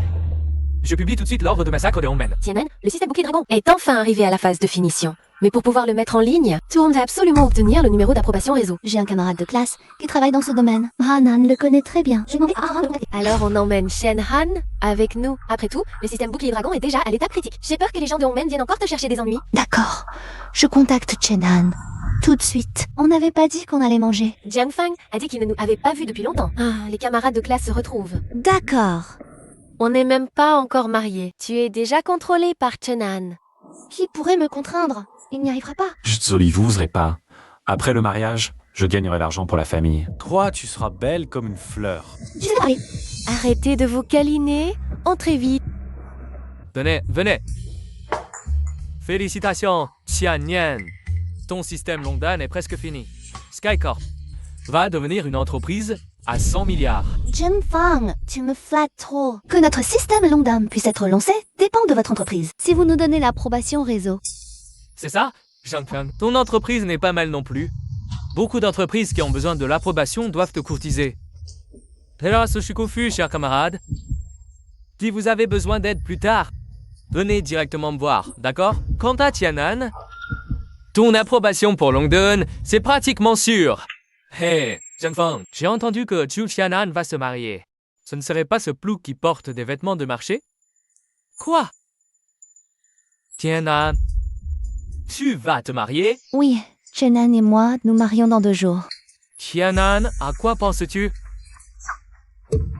Je publie tout de suite l'ordre de massacre de Hongmen. Tianan, le système bouclier dragon est enfin arrivé à la phase de finition. Mais pour pouvoir le mettre en ligne, tu dois absolument obtenir le numéro d'approbation réseau. J'ai un camarade de classe qui travaille dans ce domaine. Hanan le connaît très bien. J'ai demandé à Hanan. Alors on emmène Shen Han avec nous. Après tout, le système bouclier dragon est déjà à l'étape critique. J'ai peur que les gens de Hongmen viennent encore te chercher des ennuis. D'accord. Je contacte Chenan. Tout de suite. On n'avait pas dit qu'on allait manger. Jiang Fang a dit qu'il ne nous avait pas vus depuis longtemps. Ah, les camarades de classe se retrouvent. D'accord. On n'est même pas encore mariés. Tu es déjà contrôlé par Chenan. Qui pourrait me contraindre? Il n'y arrivera pas. Zoli, vous oserez pas. Après le mariage, je gagnerai l'argent pour la famille. Toi, tu seras belle comme une fleur. Je sais parler. Arrêtez de vous câliner. Entrez vite. Venez. Félicitations, Xianyan. Ton système Longdan est presque fini. Skycorp va devenir une entreprise à 100 milliards. Jim Fang, tu me flattes trop. Que notre système Longdam puisse être lancé dépend de votre entreprise. Si vous nous donnez l'approbation réseau. C'est ça, Jiangfang? Ton entreprise n'est pas mal non plus. Beaucoup d'entreprises qui ont besoin de l'approbation doivent te courtiser. Hélas, je suis confus, cher camarade. Si vous avez besoin d'aide plus tard, venez directement me voir, d'accord? Quant à Tianan, ton approbation pour Longdon, c'est pratiquement sûr. Hey, Jiangfang, j'ai entendu que Zhu Tianan va se marier. Ce ne serait pas ce plouc qui porte des vêtements de marché? Quoi? Tianan, tu vas te marier? Oui, Chenan et moi, nous marions dans 2 jours. Tianan, à quoi penses-tu?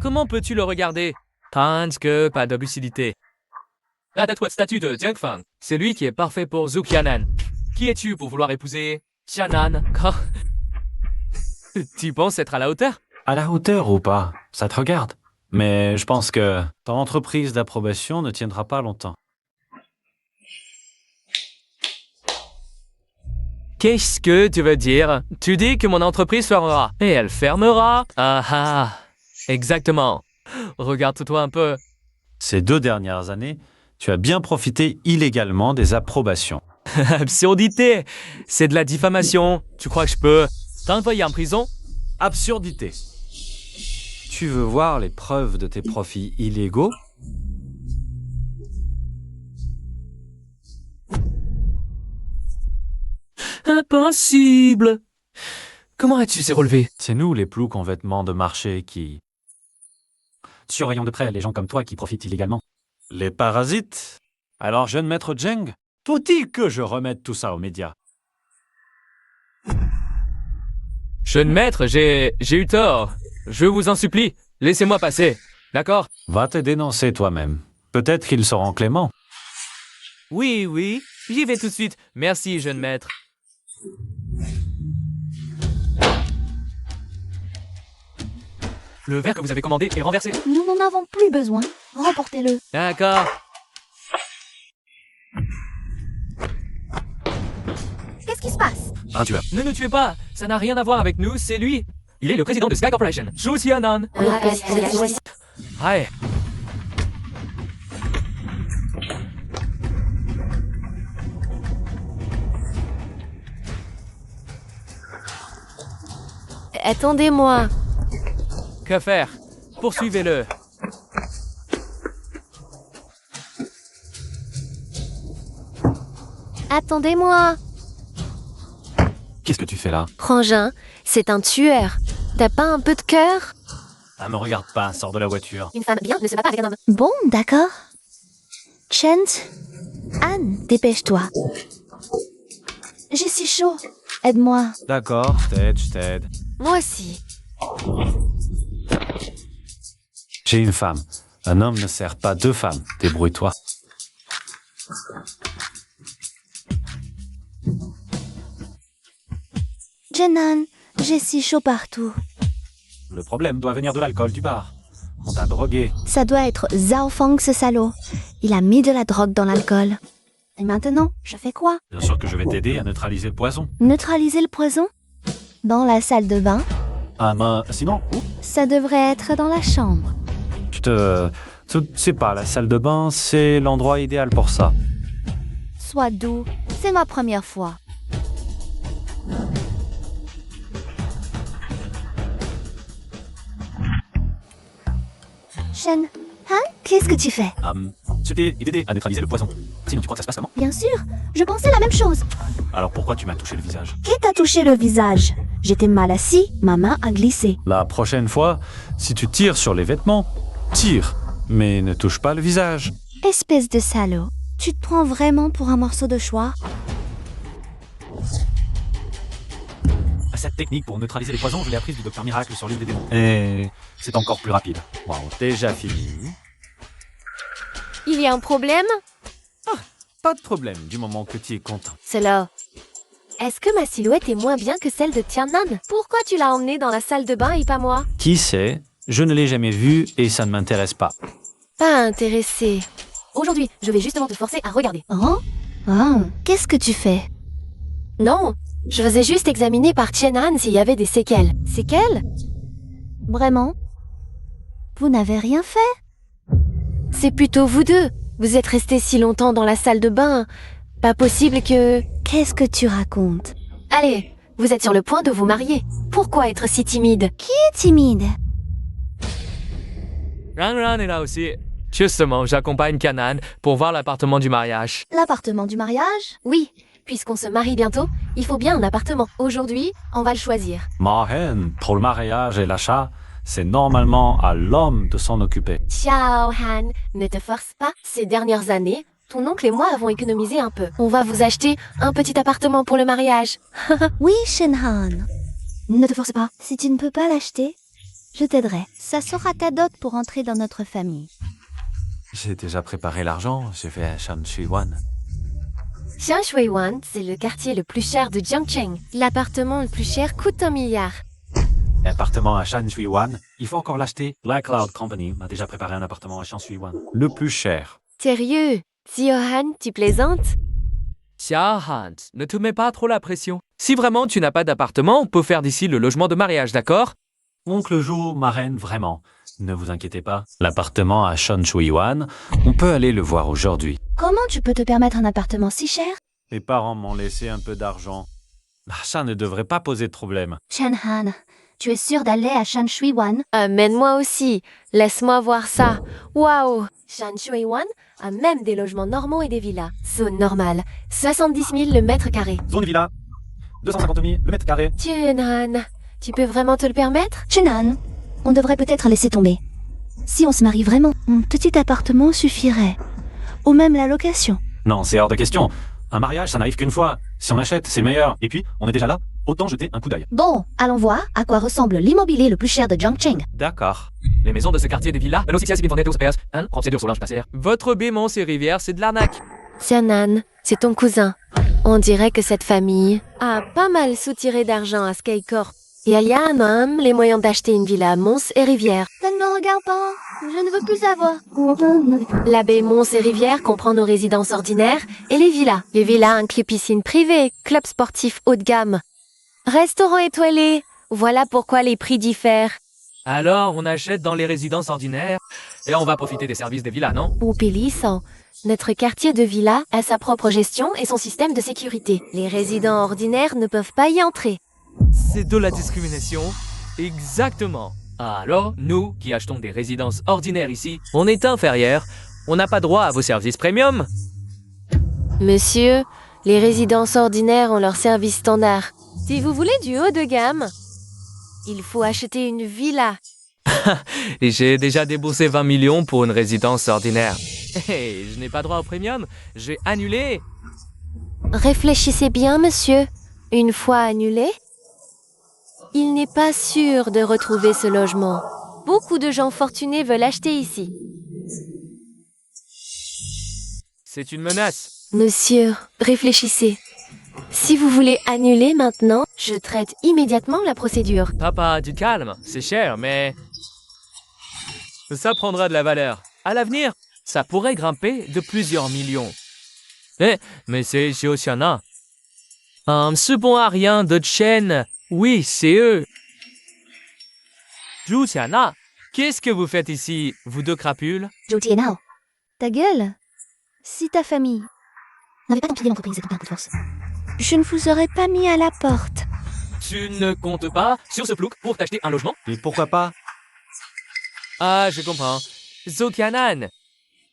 Comment peux-tu le regarder? Tant que pas de lucidité. La tatouage statue de Jiangfang, c'est lui qui est parfait pour Zhu Tianan. Qui es-tu pour vouloir épouser Tianan? Tu penses être à la hauteur? À la hauteur ou pas, ça te regarde. Mais je pense que ton entreprise d'approbation ne tiendra pas longtemps. Qu'est-ce que tu veux dire? Tu dis que mon entreprise fermera. Et elle fermera? Ah, exactement. Regarde-toi un peu. Ces 2 dernières années, tu as bien profité illégalement des approbations. Absurdité! C'est de la diffamation. Tu crois que je peux t'envoyer en prison? Absurdité. Tu veux voir les preuves de tes profits illégaux? Impossible! Comment as-tu s'est relevé? C'est nous, les ploucs en vêtements de marché, qui surveillons de près les gens comme toi qui profitent illégalement. Les parasites? Alors, jeune maître Zheng, faut-il que je remette tout ça aux médias? Jeune maître, j'ai eu tort. Je vous en supplie, laissez-moi passer. D'accord? Va te dénoncer toi-même. Peut-être qu'ils seront cléments. Oui, j'y vais tout de suite. Merci, jeune maître. Le verre que vous avez commandé est renversé. Nous n'en avons plus besoin. Remportez-le. D'accord. Qu'est-ce qui se passe? Un tueur. Ne nous tuez pas, ça n'a rien à voir avec nous, c'est lui. Il est le président de Sky Corporation. Zhu Tianan. Aïe. Attendez-moi. Que faire? Poursuivez-le. Attendez-moi. Qu'est-ce que tu fais là? Frangin, c'est un tueur. T'as pas un peu de cœur? Ah, me regarde pas, sors de la voiture. Une femme bien ne se bat pas avec un homme. Bon, d'accord. Chent, Anne, dépêche-toi. J'ai si chaud. Aide-moi. D'accord, je t'aide. Moi aussi. J'ai une femme. Un homme ne sert pas deux femmes. Débrouille-toi. Jenan, j'ai si chaud partout. Le problème doit venir de l'alcool du bar. On t'a drogué. Ça doit être Zhao Feng, ce salaud. Il a mis de la drogue dans l'alcool. Et maintenant, je fais quoi? Bien sûr que je vais t'aider à neutraliser le poison. Neutraliser le poison? Dans la salle de bain? Ah, mais sinon, où? Ça devrait être dans la chambre. Tu sais pas, la salle de bain, c'est l'endroit idéal pour ça. Sois doux, c'est ma première fois. Shen, hein? Qu'est-ce que tu fais? C'était d'aider à neutraliser le poison. Sinon, tu crois que ça se passe comment? Bien sûr, je pensais la même chose. Alors pourquoi tu m'as touché le visage? Qui t'a touché le visage? J'étais mal assis, ma main a glissé. La prochaine fois, si tu tires sur les vêtements, tire, mais ne touche pas le visage. Espèce de salaud, tu te prends vraiment pour un morceau de choix? Cette technique pour neutraliser les poisons, je l'ai apprise du Docteur Miracle sur l'île des démons. Et c'est encore plus rapide. Wow, déjà fini. Il y a un problème? Pas de problème, du moment que tu es content. C'est là. Est-ce que ma silhouette est moins bien que celle de Tianan? Pourquoi tu l'as emmenée dans la salle de bain et pas moi? Qui sait? Je ne l'ai jamais vu et ça ne m'intéresse pas. Pas intéressé. Aujourd'hui, je vais justement te forcer à regarder. Qu'est-ce que tu fais? Non, je faisais juste examiner par Tianan s'il y avait des séquelles. Séquelles? Vraiment? Vous n'avez rien fait? C'est plutôt vous deux. Vous êtes restés si longtemps dans la salle de bain. Pas possible que... Qu'est-ce que tu racontes? Allez, vous êtes sur le point de vous marier. Pourquoi être si timide? Qui est timide? Ran est là aussi. Justement, j'accompagne Kanan pour voir l'appartement du mariage. L'appartement du mariage? Oui, puisqu'on se marie bientôt, il faut bien un appartement. Aujourd'hui, on va le choisir. Marraine, pour le mariage et l'achat, c'est normalement à l'homme de s'en occuper. Ciao, Han. Ne te force pas. Ces dernières années, ton oncle et moi avons économisé un peu. On va vous acheter un petit appartement pour le mariage. Oui, Shenhan. Ne te force pas. Si tu ne peux pas l'acheter, je t'aiderai. Ça sera ta dot pour entrer dans notre famille. J'ai déjà préparé l'argent, je vais à Shanshui-wan. Xianshui-wan, c'est le quartier le plus cher de Jiangcheng. L'appartement le plus cher coûte 1 milliard. Appartement à Shanshui-wan, il faut encore l'acheter. Black Cloud Company m'a déjà préparé un appartement à Shanshui-wan. Le plus cher. Sérieux? Ziohan, tu plaisantes? Tiens, Hans, ne te mets pas trop la pression. Si vraiment tu n'as pas d'appartement, on peut faire d'ici le logement de mariage, d'accord? Oncle Jo, marraine, vraiment. Ne vous inquiétez pas. L'appartement à Shanshui-wan, on peut aller le voir aujourd'hui. Comment tu peux te permettre un appartement si cher? Mes parents m'ont laissé un peu d'argent. Ça ne devrait pas poser de problème. Shenhan, tu es sûr d'aller à Shanshui-wan? Amène-moi aussi. Laisse-moi voir ça. Waouh! Shanshui-wan a même des logements normaux et des villas. Zone normale. 70 000 le mètre carré. Zone villa, 250 000 le mètre carré. Tianan, tu peux vraiment te le permettre? Shenhan, on devrait peut-être laisser tomber. Si on se marie vraiment, un petit appartement suffirait. Ou même la location. Non, c'est hors de question. Un mariage, ça n'arrive qu'une fois. Si on achète, c'est le meilleur. Et puis, on est déjà là, autant jeter un coup d'œil. Bon, allons voir à quoi ressemble l'immobilier le plus cher de Jiangcheng. D'accord. Les maisons de ce quartier des villas, votre Bémons et Rivière, c'est de l'arnaque. Tianan, c'est ton cousin. On dirait que cette famille a pas mal soutiré d'argent à Skycorp. Et il y a même les moyens d'acheter une villa à Mons et Rivière. Ça ne me regarde pas. Je ne veux plus savoir. La baie Mons et Rivière comprend nos résidences ordinaires et les villas. Les villas incluent piscine privée, club sportif haut de gamme, restaurant étoilé. Voilà pourquoi les prix diffèrent. Alors, on achète dans les résidences ordinaires et on va profiter des services des villas, non? Ou Pélissant. Notre quartier de villa a sa propre gestion et son système de sécurité. Les résidents ordinaires ne peuvent pas y entrer. C'est de la discrimination. Exactement. Alors, nous, qui achetons des résidences ordinaires ici, on est inférieurs. On n'a pas droit à vos services premium. Monsieur, les résidences ordinaires ont leur service standard. Si vous voulez du haut de gamme, il faut acheter une villa. Et j'ai déjà déboursé 20 millions pour une résidence ordinaire. Hey, je n'ai pas droit au premium. J'ai annulé. Réfléchissez bien, monsieur. Une fois annulé, il n'est pas sûr de retrouver ce logement. Beaucoup de gens fortunés veulent acheter ici. C'est une menace. Monsieur, réfléchissez. Si vous voulez annuler maintenant, je traite immédiatement la procédure. Papa, du calme. C'est cher, mais... ça prendra de la valeur. À l'avenir, ça pourrait grimper de plusieurs millions. Mais c'est Xiaoxiana. Ce bon à rien de Chen. Oui, c'est eux. Xiaoxiana, qu'est-ce que vous faites ici, vous deux crapules? Zhou Tianao. Ta gueule. Si ta famille n'avait pas empilé l'entreprise et quitté un coup de force, je ne vous aurais pas mis à la porte. Tu ne comptes pas sur ce plouc pour t'acheter un logement? Et pourquoi pas? Ah, je comprends. Zokianan,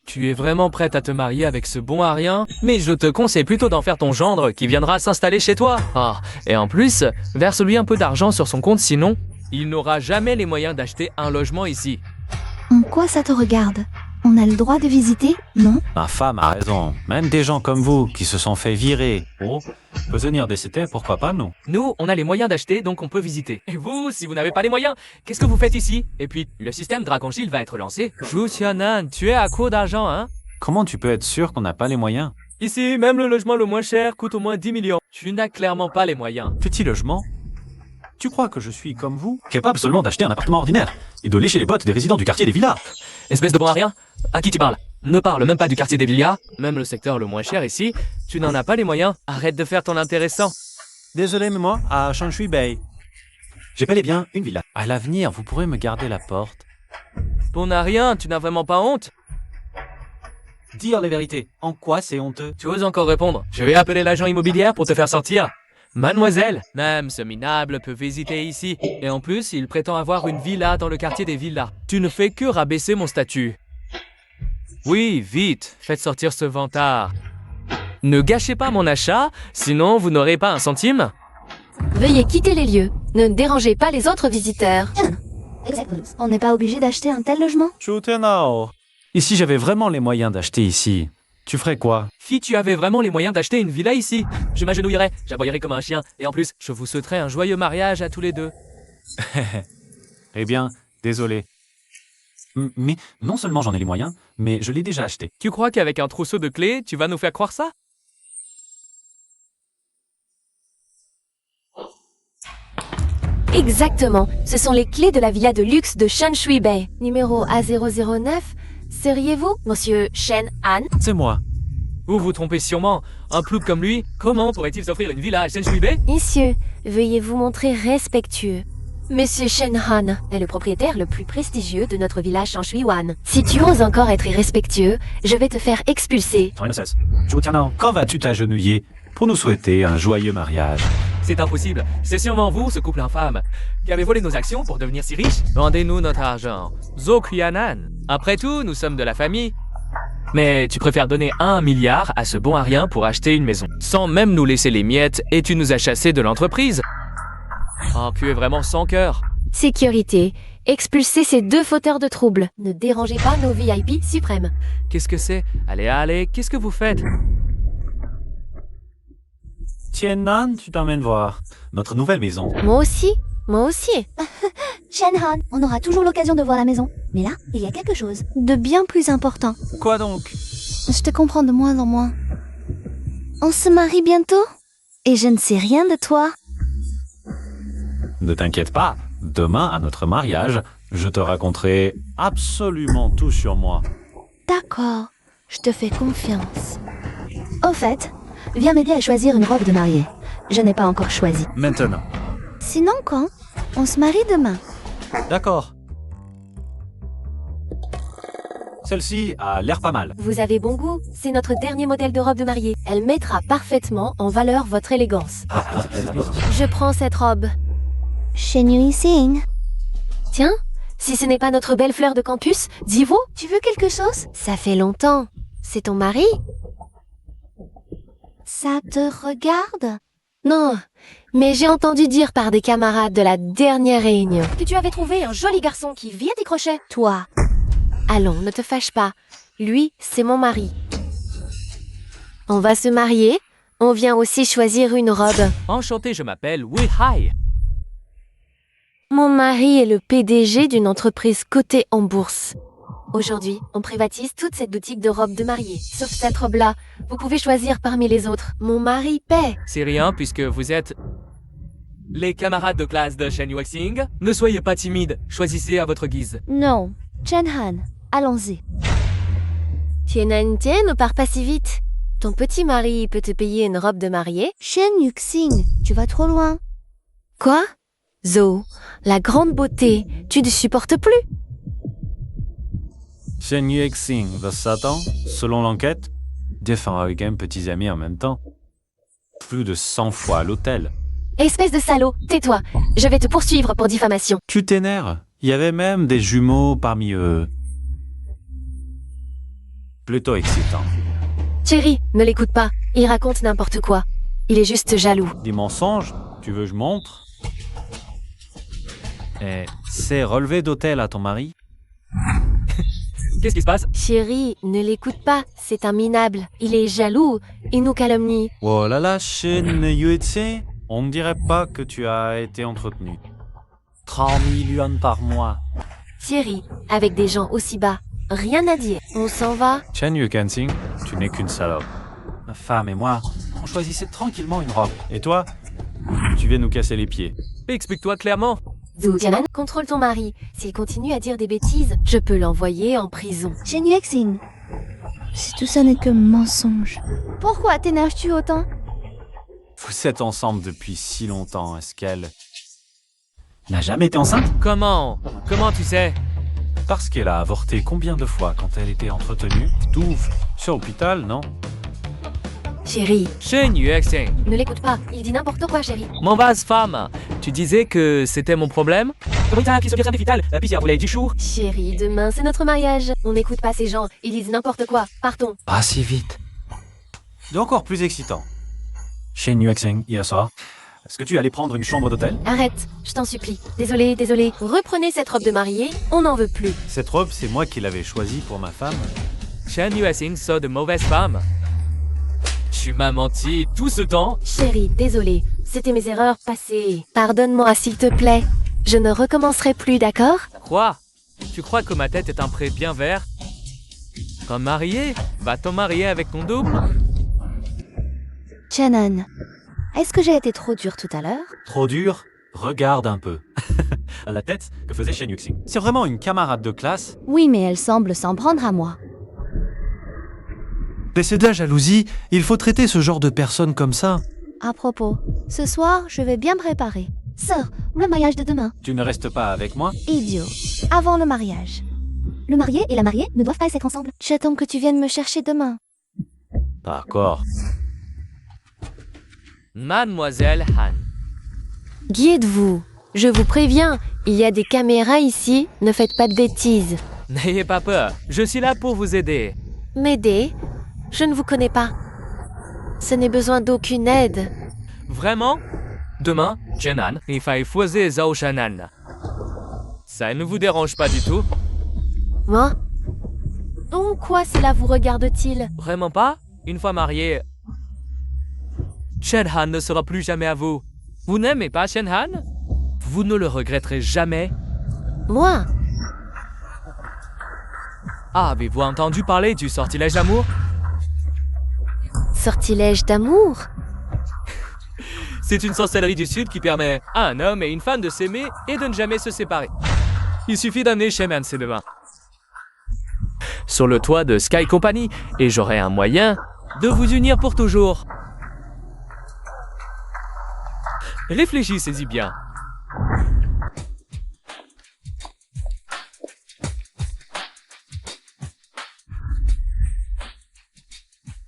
tu es vraiment prête à te marier avec ce bon à rien, mais je te conseille plutôt d'en faire ton gendre qui viendra s'installer chez toi. Ah, et en plus, verse-lui un peu d'argent sur son compte, sinon, il n'aura jamais les moyens d'acheter un logement ici. En quoi ça te regarde? On a le droit de visiter, non? Ma femme a raison. Même des gens comme vous qui se sont fait virer. Oh, peut venir décider, pourquoi pas nous? Nous, on a les moyens d'acheter, donc on peut visiter. Et vous, si vous n'avez pas les moyens, qu'est-ce que vous faites ici? Et puis, le système Dragon Shield va être lancé. Zhu Xianan, tu es à court d'argent, hein? Comment tu peux être sûr qu'on n'a pas les moyens? Ici, même le logement le moins cher coûte au moins 10 millions. Tu n'as clairement pas les moyens. Petit logement? Tu crois que je suis comme vous, capable seulement d'acheter un appartement ordinaire et de lécher les bottes des résidents du quartier des villas? Espèce de bon à rien? À qui tu parles? Ne parle même pas du quartier des villas. Même le secteur le moins cher ici, tu n'en as pas les moyens. Arrête de faire ton intéressant. Désolé, mais moi, à Shanshui Bay, j'ai bel et bien une villa. À l'avenir, vous pourrez me garder la porte. Bon à rien, tu n'as vraiment pas honte? Dire les vérités, en quoi c'est honteux? Tu oses encore répondre? Je vais appeler l'agent immobilier pour te faire sortir. Mademoiselle, même ce minable peut visiter ici. Et en plus, il prétend avoir une villa dans le quartier des villas. Tu ne fais que rabaisser mon statut. Oui, vite, faites sortir ce vantard. Ne gâchez pas mon achat, sinon vous n'aurez pas un centime. Veuillez quitter les lieux. Ne dérangez pas les autres visiteurs. Exactement. On n'est pas obligé d'acheter un tel logement? Et si j'avais vraiment les moyens d'acheter ici, tu ferais quoi? Si tu avais vraiment les moyens d'acheter une villa ici, je m'agenouillerais, j'aboyerais comme un chien, et en plus, je vous souhaiterais un joyeux mariage à tous les deux. Eh bien, désolé. Mais non seulement j'en ai les moyens, mais je l'ai déjà acheté. Tu crois qu'avec un trousseau de clés, tu vas nous faire croire ça? Exactement. Ce sont les clés de la villa de luxe de Shanshui Bay. Numéro A009. Seriez-vous Monsieur Shen Han? C'est moi. Vous vous trompez sûrement. Un plouc comme lui, comment pourrait-il s'offrir une villa à Shanshui Bay? Messieurs, veuillez vous montrer respectueux. Monsieur Shen Han est le propriétaire le plus prestigieux de notre village Shanshui Wan. Si tu oses encore être irrespectueux, je vais te faire expulser. Quand vas-tu t'agenouiller pour nous souhaiter un joyeux mariage? C'est impossible. C'est sûrement vous, ce couple infâme, qui avez volé nos actions pour devenir si riches. Rendez-nous notre argent. Zokuyanan. Après tout, nous sommes de la famille. Mais tu préfères donner 1 milliard à ce bon à rien pour acheter une maison, sans même nous laisser les miettes, et tu nous as chassés de l'entreprise. Oh, tu es vraiment sans cœur. Sécurité. Expulsez ces deux fauteurs de troubles. Ne dérangez pas nos VIP suprêmes. Qu'est-ce que c'est? Allez, allez, qu'est-ce que vous faites? Tiennan, tu t'emmènes voir notre nouvelle maison. Moi aussi. Moi aussi. Shenhan, on aura toujours l'occasion de voir la maison. Mais là, il y a quelque chose de bien plus important. Quoi donc? Je te comprends de moins en moins. On se marie bientôt? Et je ne sais rien de toi. Ne t'inquiète pas, demain à notre mariage, je te raconterai absolument tout sur moi. D'accord, je te fais confiance. Au fait, viens m'aider à choisir une robe de mariée. Je n'ai pas encore choisi. Maintenant. Sinon quand? On se marie demain. D'accord. Celle-ci a l'air pas mal. Vous avez bon goût. C'est notre dernier modèle de robe de mariée. Elle mettra parfaitement en valeur votre élégance. Je prends cette robe. Shen Yui Sing. Tiens, si ce n'est pas notre belle fleur de campus, dis-vous, Tu veux quelque chose? ça fait longtemps. C'est ton mari? Ça te regarde? Non, mais j'ai entendu dire par des camarades de la dernière réunion que tu avais trouvé un joli garçon qui vit à tes crochets. Toi. Allons, ne te fâche pas. Lui, c'est mon mari. On va se marier. On vient aussi choisir une robe. Enchanté, je m'appelle Wei Hai. Mon mari est le PDG d'une entreprise cotée en bourse. Aujourd'hui, on privatise toute cette boutique de robes de mariée. Sauf cette robe-là, vous pouvez choisir parmi les autres. Mon mari paie. C'est rien puisque vous êtes les camarades de classe de Shen Yuexing. Ne soyez pas timide, choisissez à votre guise. Non. Chen Han, allons-y. Tienne, ne pars pas si vite. Ton petit mari peut te payer une robe de mariée. Shen Yuxing, tu vas trop loin. Quoi? Zo, la grande beauté, tu ne supportes plus? Shen Yuexing, the Satan, selon l'enquête, défend avec un petits amis en même temps. Plus de 100 fois à l'hôtel. Espèce de salaud, tais-toi. Je vais te poursuivre pour diffamation. Tu t'énerves. Il y avait même des jumeaux parmi eux. Plutôt excitant. Chérie, ne l'écoute pas. Il raconte n'importe quoi. Il est juste jaloux. Des mensonges? Tu veux que je montre? Et c'est relevé d'hôtel à ton mari? Qu'est-ce qui se passe? Chérie, ne l'écoute pas. C'est un minable. Il est jaloux. Il nous calomnie. Oh là là, Shen Yuexing, on ne dirait pas que tu as été entretenu. 30 millions par mois. Chérie, avec des gens aussi bas, rien à dire. On s'en va? Shen Yuexing, tu n'es qu'une salope. Ma femme et moi, on choisissait tranquillement une robe. Et toi? Tu viens nous casser les pieds. Explique-toi clairement. Zhu Jianan, contrôle ton mari. S'il continue à dire des bêtises, je peux l'envoyer en prison. Shen Yuexing. Si tout ça n'est que mensonge. Pourquoi t'énerves-tu autant? Vous êtes ensemble depuis si longtemps, est-ce qu'elle n'a jamais été enceinte? Comment tu sais? Parce qu'elle a avorté combien de fois quand elle était entretenue? 12. Sur l'hôpital, non? Chérie, Shen Yuexing. ne l'écoute pas. Il dit n'importe quoi, chérie. Mauvaise femme, tu disais que c'était mon problème? Chérie, demain, c'est notre mariage. On n'écoute pas ces gens. Ils disent n'importe quoi. Partons. Pas si vite. Et encore plus excitant. Shen Yuexing, hier soir, est-ce que tu allais prendre une chambre d'hôtel? Arrête, je t'en supplie. Désolée. Reprenez cette robe de mariée. On n'en veut plus. Cette robe, c'est moi qui l'avais choisie pour ma femme. Shen Yuexing sont de mauvaises femmes. Tu m'as menti tout ce temps? Chérie, désolée. C'était mes erreurs passées. Pardonne-moi, s'il te plaît. Je ne recommencerai plus, d'accord? Quoi? Tu crois que ma tête est un pré bien vert? Comme marié? Va-t-on marier avec ton double? Chen Han, est-ce que j'ai été trop dure tout à l'heure? Trop dur? Regarde un peu. À la tête que faisait Shen Yuexing. C'est vraiment une camarade de classe? Oui, mais elle semble s'en prendre à moi. C'est de la jalousie, il faut traiter ce genre de personnes comme ça. À propos, ce soir, je vais bien me préparer. Sœur, le mariage de demain. Tu ne restes pas avec moi? Idiot. Avant le mariage. Le marié et la mariée ne doivent pas être ensemble. J'attends que tu viennes me chercher demain. D'accord. Mademoiselle Han. Qui êtes-vous? Je vous préviens, il y a des caméras ici. Ne faites pas de bêtises. N'ayez pas peur, je suis là pour vous aider. M'aider? Je ne vous connais pas. Ce n'est besoin d'aucune aide. Vraiment? Demain, Jenan, il faut choisir Zhao Shanan. Ça ne vous dérange pas du tout? Moi? En quoi cela vous regarde-t-il? Vraiment pas? Une fois marié, Chen Han ne sera plus jamais à vous. Vous n'aimez pas Chen Han? Vous ne le regretterez jamais. Moi? Ah, avez-vous entendu parler du sortilège d'amour? Sortilège d'amour? C'est une sorcellerie du Sud qui permet à un homme et une femme de s'aimer et de ne jamais se séparer. Il suffit d'amener Sheman ses deux mains sur le toit de Sky Company et j'aurai un moyen de vous unir pour toujours. Réfléchissez-y bien.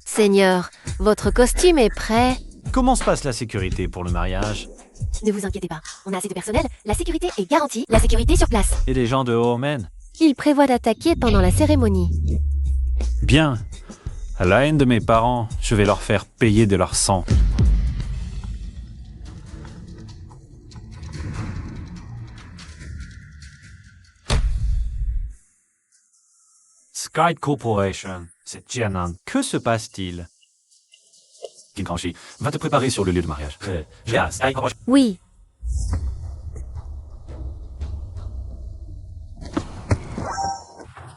Seigneur, votre costume est prêt. Comment se passe la sécurité pour le mariage? Ne vous inquiétez pas, on a assez de personnel, la sécurité est garantie, la sécurité sur place. Et des gens de Omen? Il prévoit d'attaquer pendant la cérémonie. Bien. À la haine de mes parents, je vais leur faire payer de leur sang. Sky Corporation, c'est Tianan. Que se passe-t-il? Kinkanshi, va te préparer sur le lieu de mariage. J'ai un Sky Corporation. Oui.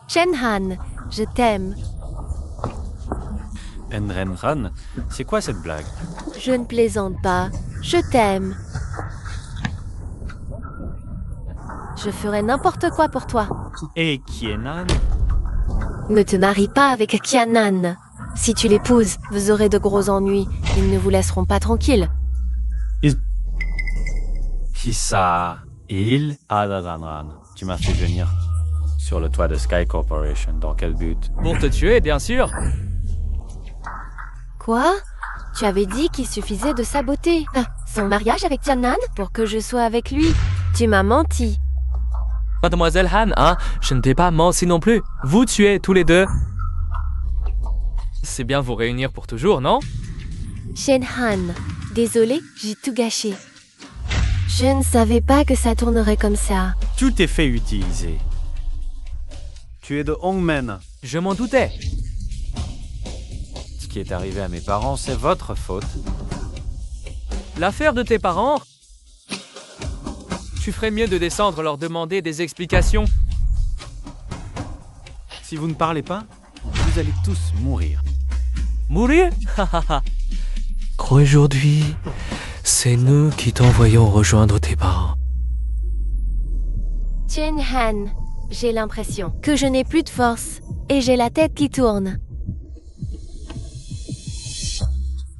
Shenhan, je t'aime. Enrenran, c'est quoi cette blague? Je ne plaisante pas. Je t'aime. Je ferai n'importe quoi pour toi. Et Kienan? Ne te marie pas avec Kianan. Si tu l'épouses, vous aurez de gros ennuis. Ils ne vous laisseront pas tranquille. Kissa, il, Adadanran. Tu m'as fait venir sur le toit de Sky Corporation. Dans quel but? Pour te tuer, bien sûr. Quoi? Tu avais dit qu'il suffisait de saboter son mariage avec Tianan pour que je sois avec lui. Tu m'as menti. Mademoiselle Han, hein, je ne t'ai pas menti non plus. Vous tuez tous les deux. C'est bien vous réunir pour toujours, non? Shenhan, désolé, j'ai tout gâché. Je ne savais pas que ça tournerait comme ça. Tout est fait utiliser. Tu es de Hongmen. Je m'en doutais. Ce qui est arrivé à mes parents, c'est votre faute. L'affaire de tes parents? Tu ferais mieux de descendre leur demander des explications. Si vous ne parlez pas, vous allez tous mourir. Mourir? Aujourd'hui, c'est nous qui t'envoyons rejoindre tes parents. Shenhan, j'ai l'impression que je n'ai plus de force et j'ai la tête qui tourne.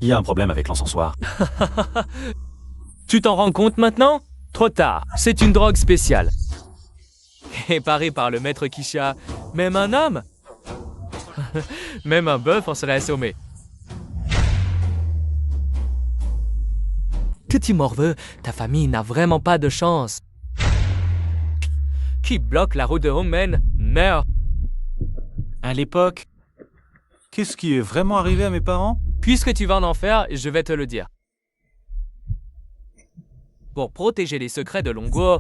Il y a un problème avec l'encensoir. Tu t'en rends compte maintenant? Trop tard, c'est une drogue spéciale. Réparée par le maître Kisha, même un homme, même un bœuf en serait assommé. Petit morveux, ta famille n'a vraiment pas de chance. Qui bloque la route de Hongmen meurt. À l'époque, qu'est-ce qui est vraiment arrivé à mes parents? Puisque tu vas en enfer, je vais te le dire. Pour protéger les secrets de Longuo,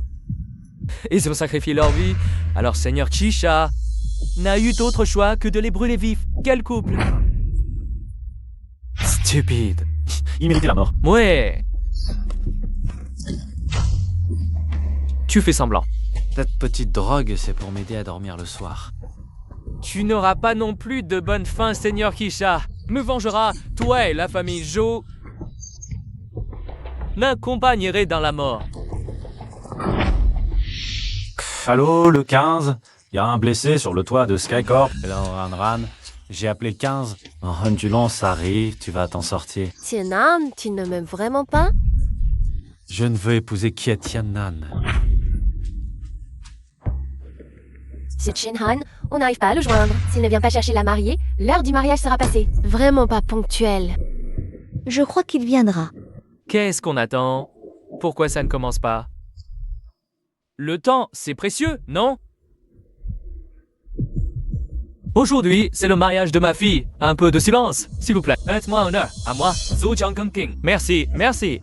ils ont sacrifié leur vie, alors Seigneur Kisha n'a eu d'autre choix que de les brûler vifs. Quel couple! Stupide. Il méritait la mort. Ouais. Tu fais semblant. Cette petite drogue, c'est pour m'aider à dormir le soir. Tu n'auras pas non plus de bonne fin, Seigneur Kisha. Me vengera, toi et la famille Jo m'accompagnerez dans la mort. Allô, le 15? Il y a un blessé sur le toit de Skycorp. Alors, Ranran, j'ai appelé le 15. En ondulance arrive, tu vas t'en sortir. Tianan, tu ne m'aimes vraiment pas? Je ne veux épouser Kietianan. C'est Shenhan, on n'arrive pas à le joindre. S'il ne vient pas chercher la mariée, l'heure du mariage sera passée. Vraiment pas ponctuel. Je crois qu'il viendra. Qu'est-ce qu'on attend? Pourquoi ça ne commence pas? Le temps, c'est précieux, non? Aujourd'hui, c'est le mariage de ma fille. Un peu de silence, s'il vous plaît. Faites-moi honneur. À moi, Zhou Jiangkeng. Merci, merci.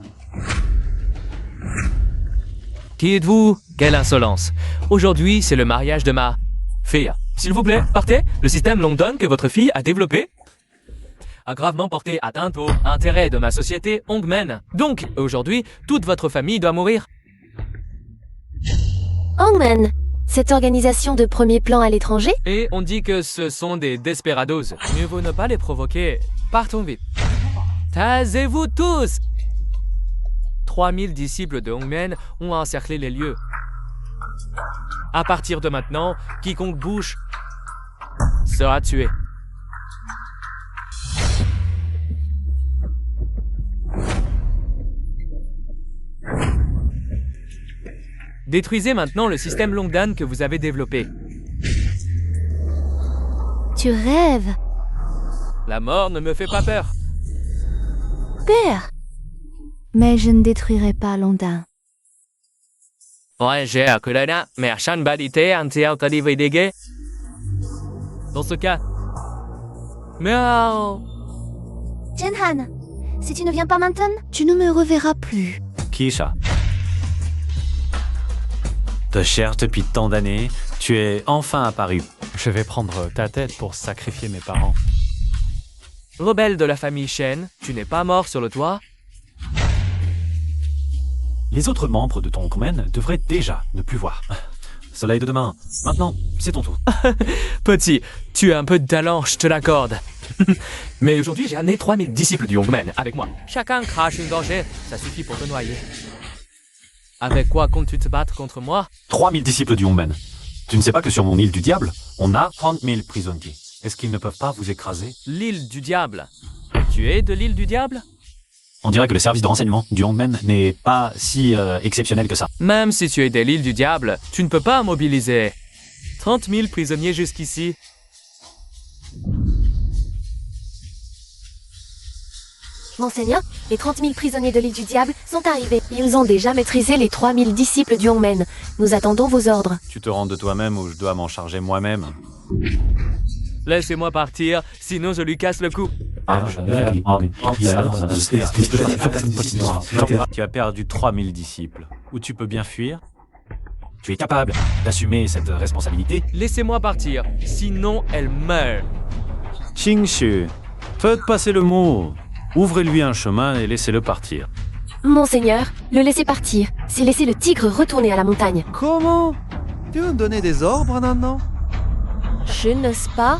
Qui êtes-vous? Quelle insolence. Aujourd'hui, c'est le mariage de ma fille. S'il vous plaît, partez. Le système Longdon que votre fille a développé a gravement porté atteinte aux intérêts de ma société Hongmen. Donc, aujourd'hui, toute votre famille doit mourir. Hongmen, cette organisation de premier plan à l'étranger? Et on dit que ce sont des desperados. Mieux vaut ne pas les provoquer. Partons vite. Taisez-vous tous! 3000 disciples de Hongmen ont encerclé les lieux. À partir de maintenant, quiconque bouge sera tué. Détruisez maintenant le système Longdan que vous avez développé. Tu rêves. La mort ne me fait pas peur. Père. Mais je ne détruirai pas Londin. Ouais, j'ai que là, mais à chaque balité, anti-autodividé. Dans ce cas. Miaou. Shenhan, si tu ne viens pas maintenant, tu ne me reverras plus. Kisha. Te cherche depuis tant d'années, tu es enfin apparu. Je vais prendre ta tête pour sacrifier mes parents. Rebelle de la famille Shen, tu n'es pas mort sur le toit? Les autres membres de ton Kmen devraient déjà ne plus voir. Soleil de demain. Maintenant, c'est ton tour. Petit, tu as un peu de talent, je te l'accorde. Mais aujourd'hui, j'ai amené 3000 disciples du Hongmen avec moi. Chacun crache une gorgée, ça suffit pour te noyer. Avec quoi comptes-tu te battre contre moi? 3000 disciples du Hongmen. Tu ne sais pas que sur mon île du diable, on a 30 000 prisonniers. Est-ce qu'ils ne peuvent pas vous écraser? L'île du diable. Tu es de l'île du diable? On dirait que le service de renseignement du Hongmen n'est pas si exceptionnel que ça. Même si tu es de l'île du diable, tu ne peux pas mobiliser 30 000 prisonniers jusqu'ici. Monseigneur, les 30 000 prisonniers de l'île du diable sont arrivés. Ils ont déjà maîtrisé les 3 000 disciples du Hongmen. Nous attendons vos ordres. Tu te rends de toi-même ou je dois m'en charger moi-même? Laissez-moi partir, sinon je lui casse le cou. Tu as perdu 3000 disciples. Ou tu peux bien fuir? Tu es capable d'assumer cette responsabilité? Laissez-moi partir, sinon elle meurt. Qingshu, faites passer le mot. Ouvrez-lui un chemin et laissez-le partir. Monseigneur, le laisser partir, c'est laisser le tigre retourner à la montagne. Comment? Tu veux me donner des ordres maintenant? Je n'ose pas.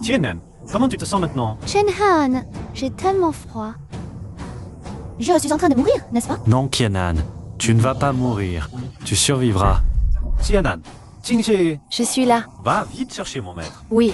Tienen, comment tu te sens maintenant? Shenhan, j'ai tellement froid. Je suis en train de mourir, n'est-ce pas? Non, Kienan, tu ne vas pas mourir. Tu survivras. Tianan, Qingxi, Je suis là. va vite chercher mon maître. Oui.